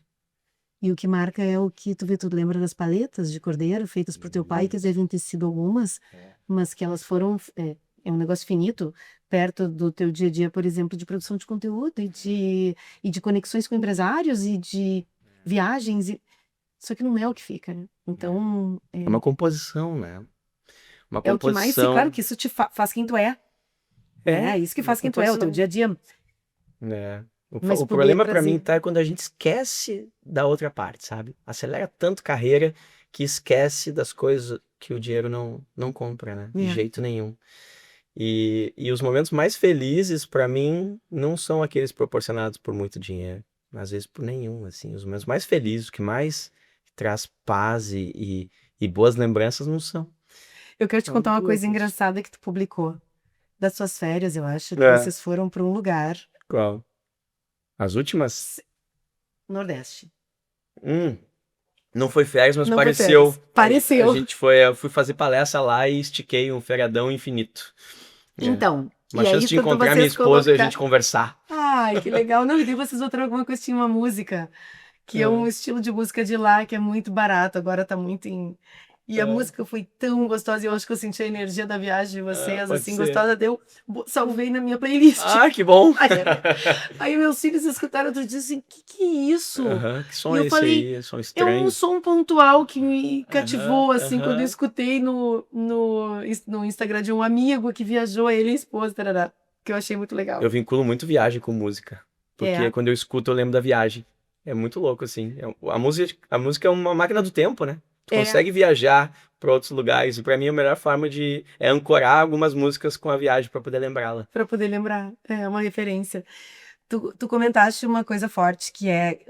E o que marca é o que tu vê, tu lembra das paletas de cordeiro feitas por teu pai, que devem ter sido algumas, mas que elas foram, é um negócio finito, perto do teu dia a dia, por exemplo, de produção de conteúdo e de conexões com empresários e de viagens, só que não é o que fica, né? Então, É uma composição, né? Uma é o que mais, e claro composição. que isso te faz quem tu é, É, né? Isso que uma faz quem tu é, o teu composição. dia a dia, É. mas O poder problema pra mim trazer. tá quando a gente esquece da outra parte, sabe? Acelera tanto carreira que esquece das coisas que o dinheiro não compra, né? De É. jeito nenhum. E os momentos mais felizes pra mim não são aqueles proporcionados por muito dinheiro, às vezes por nenhum, assim. Os momentos mais felizes, o que mais traz paz e boas lembranças não são. Eu quero te São contar uma muito coisa loucos. engraçada que tu publicou das suas férias, eu acho, que É. vocês foram para um lugar Qual? As últimas? Nordeste. Hum, não foi férias, mas Não foi pareceu. férias. A Pareceu. gente foi, eu fui fazer palestra lá e estiquei um feriadão infinito. É. Então, Uma e chance aí de quando encontrar minha vocês esposa e a colocaram. gente conversar. Ai, que legal. Não, e daí vocês botaram alguma coisa, tinha uma música, que é um É, estilo de música de lá, que é muito barato, agora tá muito em. E a é, música foi tão gostosa, e eu acho que eu senti a energia da viagem de vocês, pode assim, ser. gostosa, salvei na minha playlist. Ah, que bom! Aí, aí meus filhos escutaram outro dia assim, que é isso? Aham, que E som eu é esse falei, aí? Som é um estranho. som pontual que me Aham, cativou, assim, quando eu aham. escutei no Instagram de um amigo que viajou, ele e a esposa, tarará, que eu achei muito Eu legal. vinculo muito viagem com música. Porque É, quando eu escuto, eu lembro da viagem. É muito louco, assim. A música é uma máquina do tempo, né? Tu é, consegue viajar para outros lugares. E para mim, a melhor forma é ancorar algumas músicas com a viagem para poder lembrá-la. para poder lembrar, é uma referência. Tu comentaste uma coisa forte, que é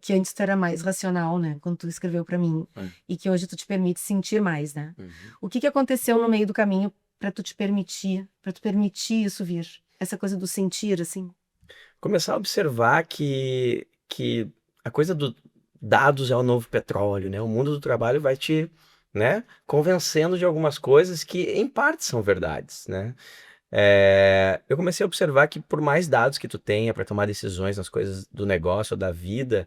que antes tu era mais racional, né, quando tu escreveu para mim, É. e que hoje tu te permite sentir mais, né? Uhum. O que que aconteceu no meio do caminho para tu permitir isso vir? Essa coisa do sentir, assim. Começar a observar que a coisa do dados é o novo petróleo, né? O mundo do trabalho vai te, né, convencendo de algumas coisas que, em parte, são verdades, né? Eu comecei a observar que por mais dados que tu tenha para tomar decisões nas coisas do negócio ou da vida,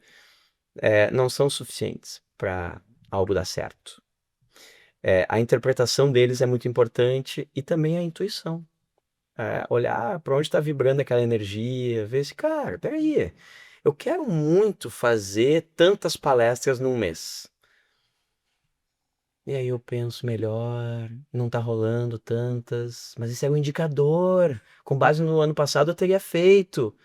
não são suficientes para algo dar certo. A interpretação deles é muito importante e também a intuição. Olhar para onde está vibrando aquela energia, ver se, cara, peraí, eu quero muito fazer tantas palestras num mês. E aí eu penso melhor, não tá rolando tantas, mas esse é um indicador. Com base no ano passado eu teria feito.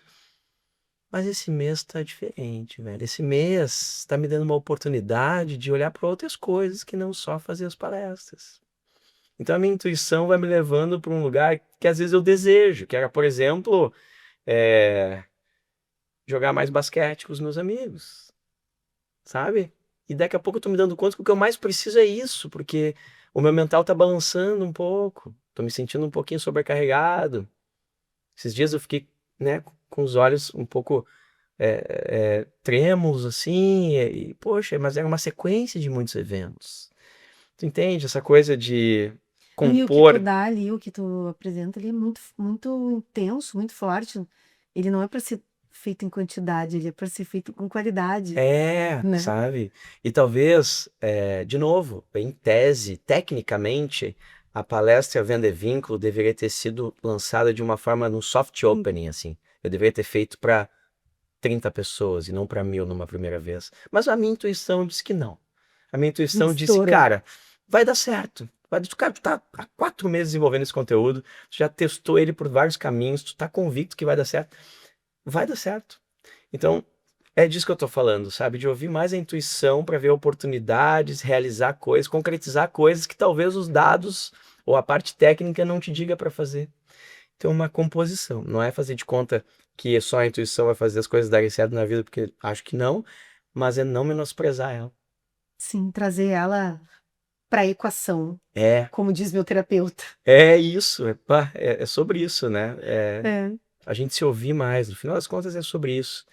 Mas esse mês tá diferente, velho. Esse mês tá me dando uma oportunidade de olhar para outras coisas que não só fazer as palestras. Então a minha intuição vai me levando para um lugar que às vezes eu desejo, que era, por exemplo, é, jogar mais basquete com os meus amigos, sabe? E daqui a pouco eu tô me dando conta que o que eu mais preciso é isso, porque o meu mental tá balançando um pouco, tô me sentindo um pouquinho sobrecarregado. Esses dias eu fiquei, né, com os olhos um pouco trêmulos, assim, poxa, mas era uma sequência de muitos eventos. Tu entende? Essa coisa de Não, e o que tu compor. dá ali, o que tu apresenta ali é muito, muito intenso, muito forte. Ele não é para ser feito em quantidade, ele é para ser feito com qualidade, né? Sabe? E talvez, de novo, em tese, tecnicamente, a palestra Venda e Vínculo deveria ter sido lançada de uma forma num soft opening, assim. Eu deveria ter feito para 30 pessoas e não para 1.000 numa primeira vez. Mas a minha intuição disse que não. A minha intuição disse, Estourou. cara, vai dar certo. Cara, tu tá há 4 meses desenvolvendo esse conteúdo, tu já testou ele por vários caminhos, tu tá convicto que vai dar certo. Vai dar certo. Então, é disso que eu tô falando, sabe? De ouvir mais a intuição para ver oportunidades, realizar coisas, concretizar coisas que talvez os dados ou a parte técnica não te diga para fazer. Então, uma composição. Não é fazer de conta que só a intuição vai fazer as coisas darem certo na vida, porque acho que não, mas é não menosprezar ela. Sim, trazer ela para a equação, É, como diz meu terapeuta. é isso, é sobre isso, né? É. A gente se ouvir mais, no final das contas é sobre isso.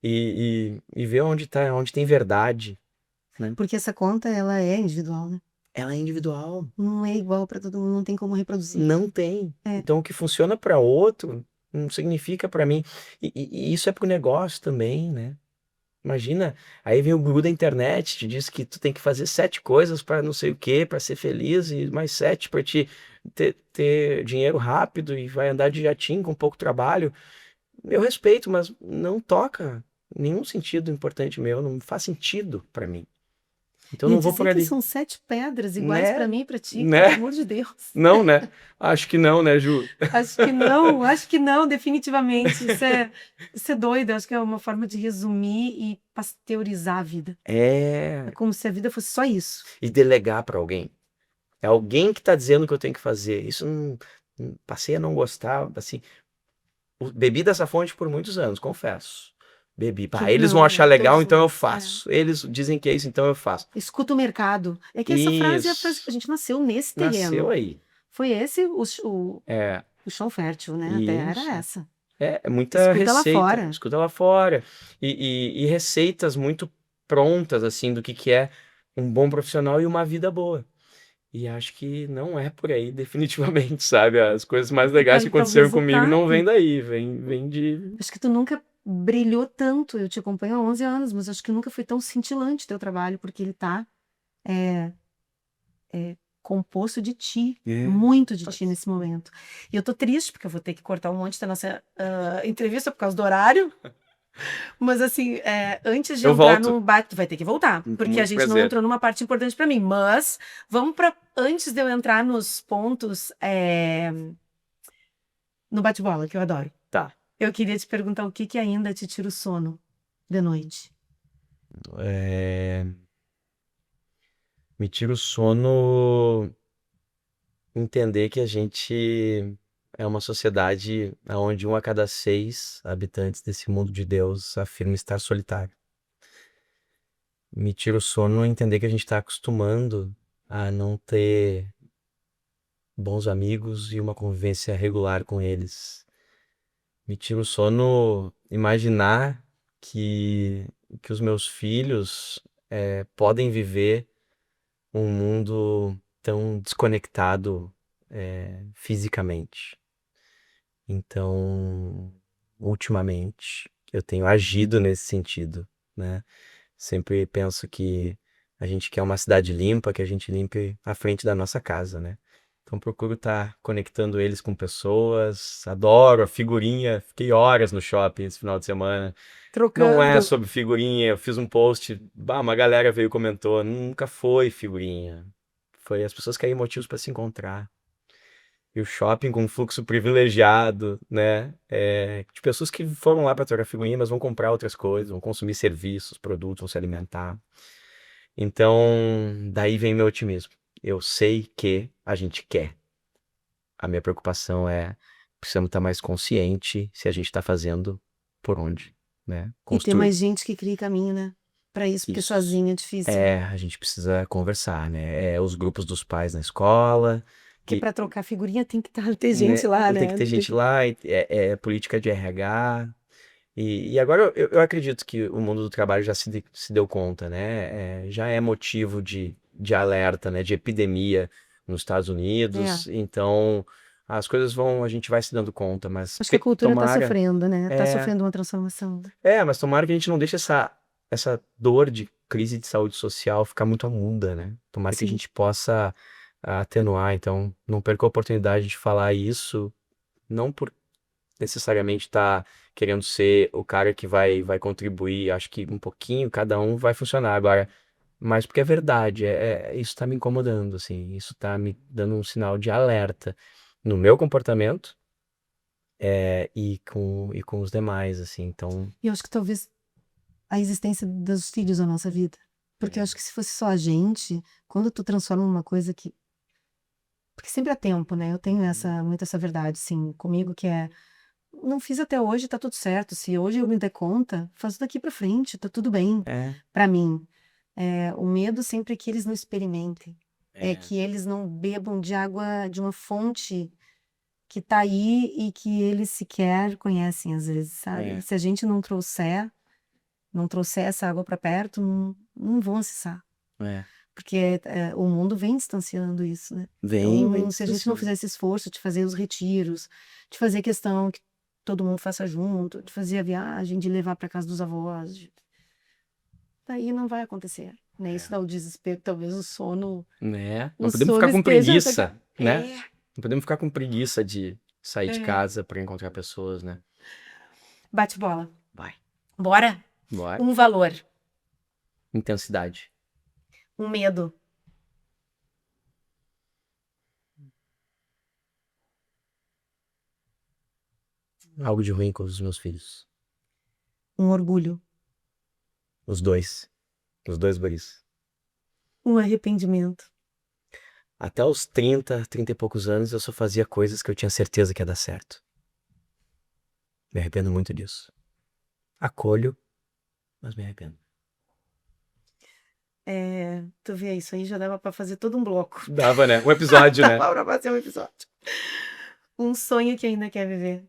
E ver onde tem verdade, né? Porque essa conta, ela é individual, né? Ela é individual, Não é igual para todo mundo, não tem como reproduzir. não tem. É. Então o que funciona para outro não significa para mim. E isso é pro negócio também, né? Imagina, aí vem o guru da internet, te diz que tu tem que fazer 7 coisas para não sei o quê, para ser feliz, e mais 7 para te ter dinheiro rápido e vai andar de jatinho com pouco trabalho. Eu respeito, mas não toca em nenhum sentido importante meu, não faz sentido para mim. Então E não vou por dizer que ali. são 7 pedras iguais Né? para mim e para ti, Né? pelo amor de Deus. Não, né? Acho que não, né, Ju? Acho que não, definitivamente. Isso é doido, acho que é uma forma de resumir e pasteurizar a vida. É É. como se a vida fosse só isso. E delegar para alguém. É alguém que tá dizendo o que eu tenho que fazer. Isso passei a não gostar, assim. Bebi dessa fonte por muitos anos, confesso. Bebi. Pá, Que eles vão não, achar né? legal, Todos então eu nós. faço. Eles dizem que é isso, então eu faço. Escuta o mercado. É que essa frase é a frase que a Isso. gente nasceu nesse Nasceu terreno. aí. Foi esse É, o chão fértil, né? A terra era isso. essa. É muita Escuta lá receita. fora. Escuta lá fora. E receitas muito prontas, assim, do que é um bom profissional e uma vida boa. E acho que não é por aí, definitivamente, sabe? As coisas mais legais que Aí tá o aconteceram comigo não resultado. vêm daí, vem de. Acho que tu nunca brilhou tanto. Eu te acompanho há 11 anos, mas acho que nunca foi tão cintilante teu trabalho, porque ele tá é, composto de ti, muito de ti nesse momento. E eu tô triste, porque eu vou ter que cortar um monte da nossa entrevista por causa do horário. Mas assim, antes de Eu entrar volto. no bate, tu vai ter que voltar, Com porque muito a gente não prazer. entrou numa parte importante pra mim. Mas vamos para antes de eu entrar nos pontos no bate-bola, que eu adoro. Tá. Eu queria te perguntar o que ainda te tira o sono de noite. Me tira o sono entender que a gente é uma sociedade onde 1 a cada 6 habitantes desse mundo de Deus afirma estar solitário. Me tira o sono entender que a gente está acostumando a não ter bons amigos e uma convivência regular com eles. Me tira o sono imaginar que os meus filhos podem viver um mundo tão desconectado fisicamente. Então, ultimamente, eu tenho agido nesse sentido, né? Sempre penso que a gente quer uma cidade limpa, que a gente limpe a frente da nossa casa, né? Então procuro estar conectando eles com pessoas, adoro a figurinha, fiquei horas no shopping esse final de semana. Não é Trocando. sobre figurinha, eu fiz um post, uma galera veio e comentou, nunca foi figurinha. Foi as pessoas querem motivos para se encontrar. E o shopping com um fluxo privilegiado, né? De pessoas que foram lá para trocar figurinha, mas vão comprar outras coisas, vão consumir serviços, produtos, vão se alimentar. Então, daí vem meu otimismo. Eu sei que a gente quer. A minha preocupação precisamos estar mais consciente se a gente está fazendo por onde, né? E ter mais gente que crie caminho, né? Pra isso, porque Isso. sozinho é difícil. A gente precisa conversar, né? Os grupos dos pais na escola, Porque E, para trocar figurinha tem que ter gente lá, tem que né? ter gente lá, é política de RH. E agora eu acredito que o mundo do trabalho já se deu conta, né? Já é motivo de alerta, né? De epidemia nos Estados É. Unidos. Então, a gente vai se dando conta, mas Acho que a cultura está tomara. sofrendo, né? Está É, sofrendo uma transformação. mas tomara que a gente não deixe essa dor de crise de saúde social ficar muito aguda, né? Tomara que a Sim. gente possa atenuar. Então, não perca a oportunidade de falar isso, não por necessariamente estar querendo ser o cara que vai contribuir. Acho que um pouquinho, cada um vai funcionar. Agora, mas porque é verdade, isso tá me incomodando, assim, isso tá me dando um sinal de alerta no meu comportamento, e com os demais, assim. Então, E eu acho que talvez a existência dos filhos na nossa vida. Porque eu acho que se fosse só a gente, quando tu transforma uma coisa que. Porque sempre há tempo, né? Eu tenho muito essa verdade, assim, comigo, que é. Não fiz até hoje, tá tudo certo. Se hoje eu me der conta, faço daqui pra frente, tá tudo bem. é, Pra mim. O medo sempre é que eles não experimentem. É é, que eles não bebam de água de uma fonte que tá aí e que eles sequer conhecem, às vezes, sabe? é, Se a gente não trouxer essa água para perto, não vão acessar. é. Porque o mundo vem distanciando isso, né? Vem Então, se a gente não distanciando. fizer esse esforço de fazer os retiros, de fazer questão que todo mundo faça junto, de fazer a viagem, de levar para casa dos avós, daí não vai acontecer, né? Isso dá o desespero, talvez o sono, Né? o Não podemos sono ficar com esteja preguiça, né? É, Não podemos ficar com preguiça de sair de é. casa para encontrar pessoas, né? Bate bola. Vai. Bora? Bora. Um valor, Intensidade. um medo, Algo de ruim com os meus filhos. um orgulho, Os dois. Os dois guris. um arrependimento. Até os 30 e poucos anos, eu só fazia coisas que eu tinha certeza que ia dar certo. Me arrependo muito disso. Acolho, mas me arrependo. Tu vê, isso aí já dava pra fazer todo um bloco. Dava, né? Um episódio, né? Dava pra fazer um episódio. Um sonho que ainda quer viver.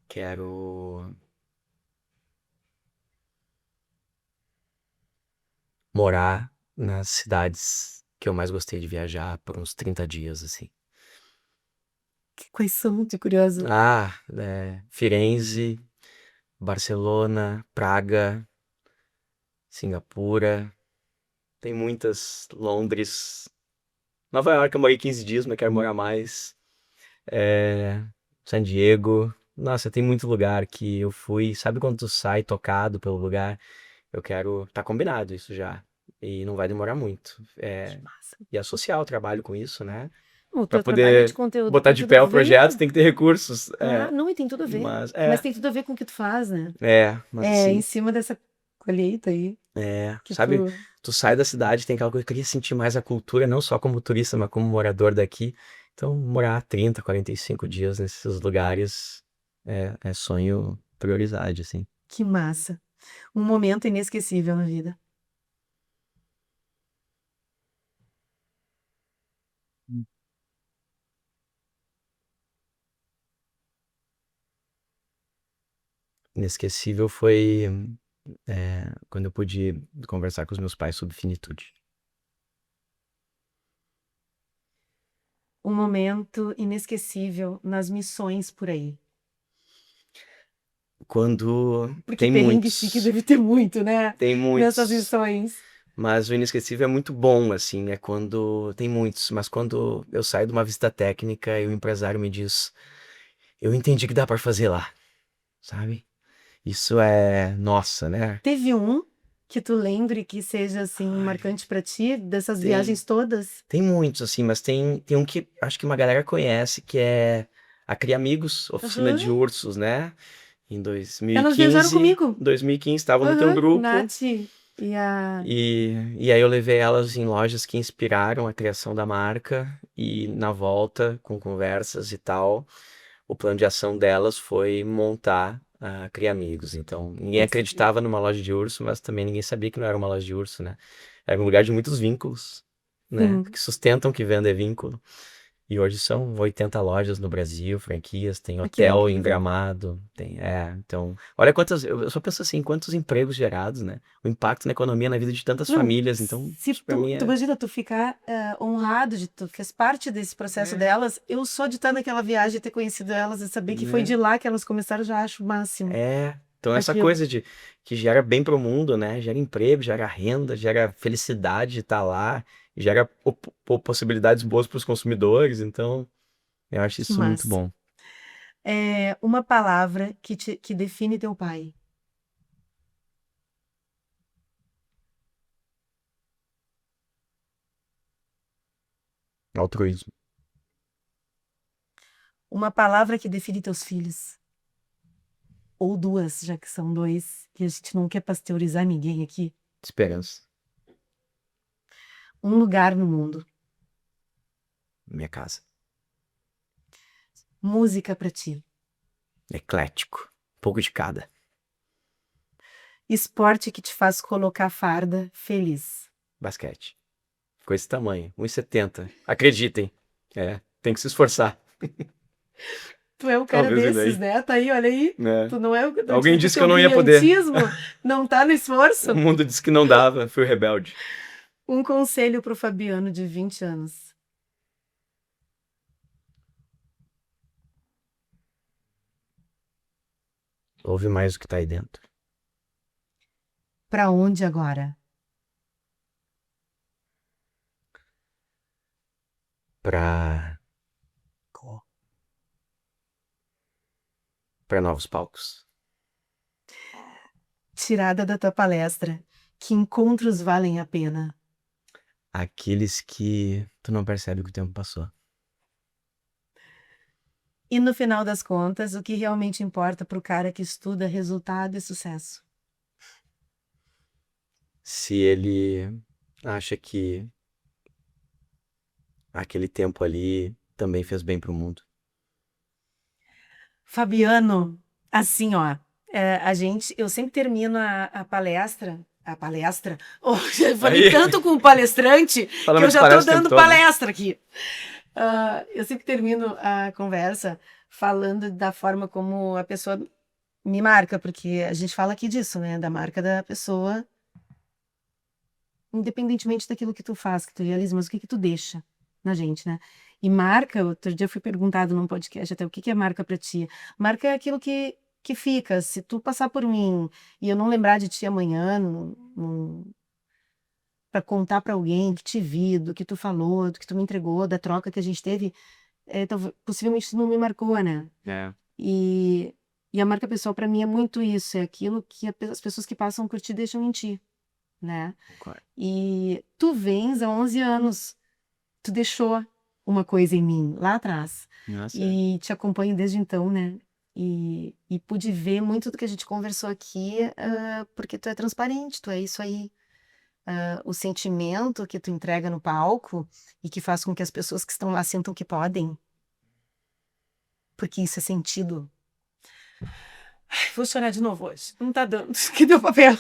Quero morar nas cidades que eu mais gostei de viajar por uns 30 dias, assim. Quais são, de curioso? Firenze, Barcelona, Praga, Singapura, tem muitas, Londres, Nova York eu morei 15 dias, mas quero morar mais, é, San Diego, nossa, tem muito lugar que eu fui, sabe quando tu sai tocado pelo lugar? Eu quero, tá combinado isso já, e não vai demorar muito, Que massa. e associar o trabalho com isso, né? O Pra teu trabalho é de poder conteúdo botar tem de tudo a pé o ver. projeto, tem que ter recursos, Claro, não, e tem tudo a ver. mas, Mas tem tudo a ver com o que tu faz, né? mas Em assim, cima dessa colheita aí, que sabe, tu... tu sai da cidade, tem aquela coisa, eu queria sentir mais a cultura, não só como turista, mas como morador daqui. Então, morar 30, 45 dias nesses lugares é sonho prioridade, assim. Que massa. Um momento inesquecível na vida. Inesquecível foi quando eu pude conversar com os meus pais sobre finitude. Um momento inesquecível nas missões por aí. Quando Porque tem perrengue chique muitos, deve ter muito, né? tem Nessas muitos, missões. mas o inesquecível é muito bom, assim, é quando tem muitos, mas quando eu saio de uma visita técnica e o empresário me diz, eu entendi que dá para fazer lá, sabe? Isso é nossa, né? Teve um que tu lembre que seja assim Ai, marcante pra ti dessas tem, viagens todas? tem muitos, assim, mas tem um que acho que uma galera conhece, que é a Cria Amigos, oficina Aham. de ursos, né? Em Elas viajaram 2015, comigo. 2015 estavam no teu Aham. grupo, Nath e a. e aí eu levei elas em lojas que inspiraram a criação da marca, e na volta, com conversas e tal, o plano de ação delas foi montar a Cria Amigos. Então, ninguém acreditava numa loja de urso, mas também ninguém sabia que não era uma loja de urso, né? Era um lugar de muitos vínculos, né? Sim. Que sustentam que venda é vínculo. E hoje são 80 lojas no Brasil, franquias, tem Ah, que hotel em incrível. Gramado, então, olha quantas, eu só penso assim, quantos empregos gerados, né? O impacto na economia, na vida de tantas Não, famílias, então, se isso pra tu, mim tu imagina tu ficar honrado de tu fez parte desse processo delas, eu só de estar naquela viagem, ter conhecido elas e saber que foi né? de lá que elas começaram, já acho o máximo Então essa aquilo. coisa de que gera bem pro mundo, né? Gera emprego, gera renda, gera felicidade de estar lá, gera possibilidades boas para os consumidores, então eu acho Que isso muito massa. bom. Uma palavra que define teu pai. Altruísmo. Uma palavra que define teus filhos. Ou duas, já que são dois, que a gente não quer pasteurizar ninguém aqui. Esperança. Um lugar no mundo. Minha casa. Música pra ti. Eclético. Um pouco de cada. Esporte que te faz colocar farda feliz. Basquete. Com esse tamanho. 1,70. Acreditem. Tem que se esforçar. Tu é um cara Talvez desses, daí. né? Tá aí, olha aí. Né? Tu não é o Alguém tipo disse que teu eu não ia poder. brilhantismo, não tá no O esforço. mundo disse que não dava. Fui rebelde. Um conselho pro Fabiano de 20 anos. Ouve mais o que tá aí dentro. Pra onde agora? Pra novos palcos. Tirada da tua palestra. Que encontros valem a pena? Aqueles que tu não percebe que o tempo passou. E no final das contas, o que realmente importa pro cara que estuda resultado e sucesso? Se ele acha que aquele tempo ali também fez bem pro mundo. Fabiano, assim, ó, eu sempre termino a palestra, oh, eu falei Aí, tanto com o palestrante que falando eu de já tô palestra o tempo dando todo. palestra aqui. Eu sempre termino a conversa falando da forma como a pessoa me marca, porque a gente fala aqui disso, né, da marca da pessoa, independentemente daquilo que tu faz, que tu realiza, mas o que que tu deixa na gente, né? E marca, outro dia eu fui perguntado num podcast até o que que é marca pra ti. Marca é aquilo que fica. Se tu passar por mim e eu não lembrar de ti amanhã, para contar pra alguém que te vi, do que tu falou, do que tu me entregou, da troca que a gente teve, possivelmente isso não me marcou, né? É, E, e a marca pessoal pra mim é muito isso, é aquilo que as pessoas que passam por ti deixam em ti, né? concordo. E tu vens há 11 anos, tu deixou uma coisa em mim lá atrás. Nossa, E te acompanho desde então, né? E pude ver muito do que a gente conversou aqui, porque tu é transparente, tu é isso aí. O sentimento que tu entrega no palco e que faz com que as pessoas que estão lá sintam que podem, porque isso é sentido. Ai, vou chorar de novo hoje. Não tá dando. Que deu papel.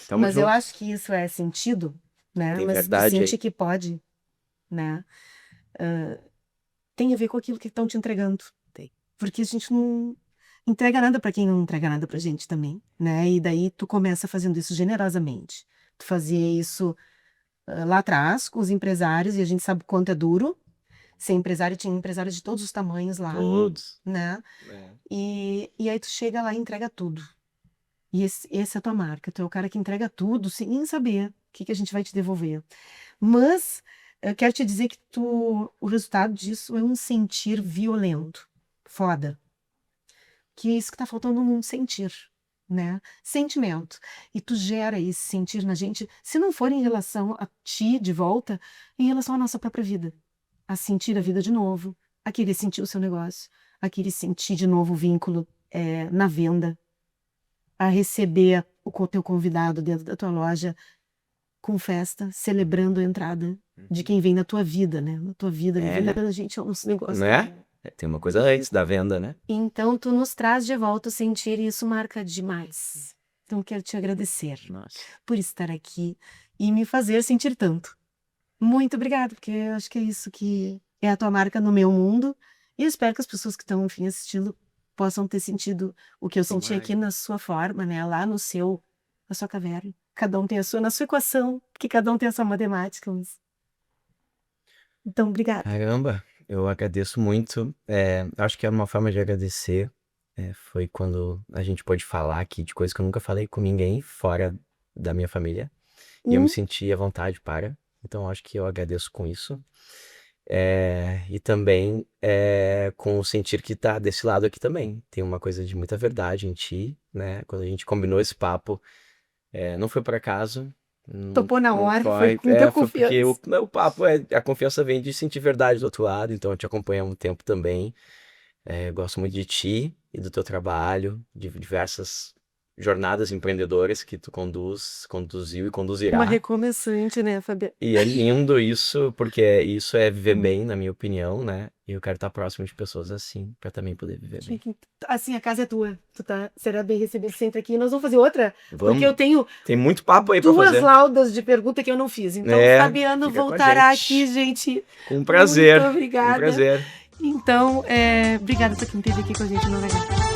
tamo Mas eu junto. acho que isso é sentido, né? Tem Mas tu verdade sente aí. que pode, né? Tem a ver com aquilo que estão te entregando. Tem. Porque a gente não entrega nada para quem não entrega nada pra gente também, né? E daí tu começa fazendo isso generosamente. Tu fazia isso lá atrás com os empresários e a gente sabe o quanto é duro ser empresário, tinha empresários de todos os tamanhos lá, Todos. né? É. E aí tu chega lá e entrega tudo. E esse é a tua marca, tu é o cara que entrega tudo sem nem saber o que que a gente vai te devolver. Mas eu quero te dizer que o resultado disso é um sentir violento. Foda. Que é isso que tá faltando no mundo, sentir, né? Sentimento. E tu gera esse sentir na gente, se não for em relação a ti de volta, em relação à nossa própria vida. A sentir a vida de novo, a querer sentir o seu negócio, a querer sentir de novo o vínculo na venda, a receber o teu convidado dentro da tua loja com festa, celebrando a entrada de quem vem na tua vida, né? Na tua vida, É, vivendo né? pela gente, é um negócio. Né? Tem uma coisa antes da venda, né? Então, tu nos traz de volta o sentir e isso marca demais. Então, quero te agradecer Nossa. por estar aqui e me fazer sentir tanto. Muito obrigada, porque eu acho que é isso é a tua marca no meu mundo. E eu espero que as pessoas que estão, enfim, assistindo possam ter sentido o que eu senti Tomara. aqui na sua forma, né? Lá no seu, na sua caverna. Cada um tem a sua, na sua equação, porque cada um tem a sua matemática. Então, obrigada. Caramba, eu agradeço muito. Acho que é uma forma de agradecer. Foi quando a gente pôde falar aqui de coisas que eu nunca falei com ninguém fora da minha família. E eu me senti à vontade para. Então, acho que eu agradeço com isso. E também com o sentir que tá desse lado aqui também. Tem uma coisa de muita verdade em ti, né? Quando a gente combinou esse papo, não foi por acaso. Topou na Não hora, foi foi, com muita foi porque confiança. o papo a confiança vem de sentir verdade do outro lado, então eu te acompanho há um tempo também. Gosto muito de ti e do teu trabalho, de diversas jornadas empreendedoras que tu conduziu e Uma conduzirá. recomeçante, né, Fabiana? E é lindo isso, porque isso é viver bem, na minha opinião, né? E eu quero estar próximo de pessoas assim, para também poder viver bem. Assim, a casa é tua. Será bem recebido sempre aqui. Nós vamos fazer outra, porque Vamos. eu tenho Tem muito papo aí pra duas fazer. laudas de pergunta que eu não fiz. Então, É, Fabiano fica com a voltará gente. aqui, gente. Com prazer. Muito obrigada. Com prazer. Então, obrigada por quem esteve aqui com a gente no Legal.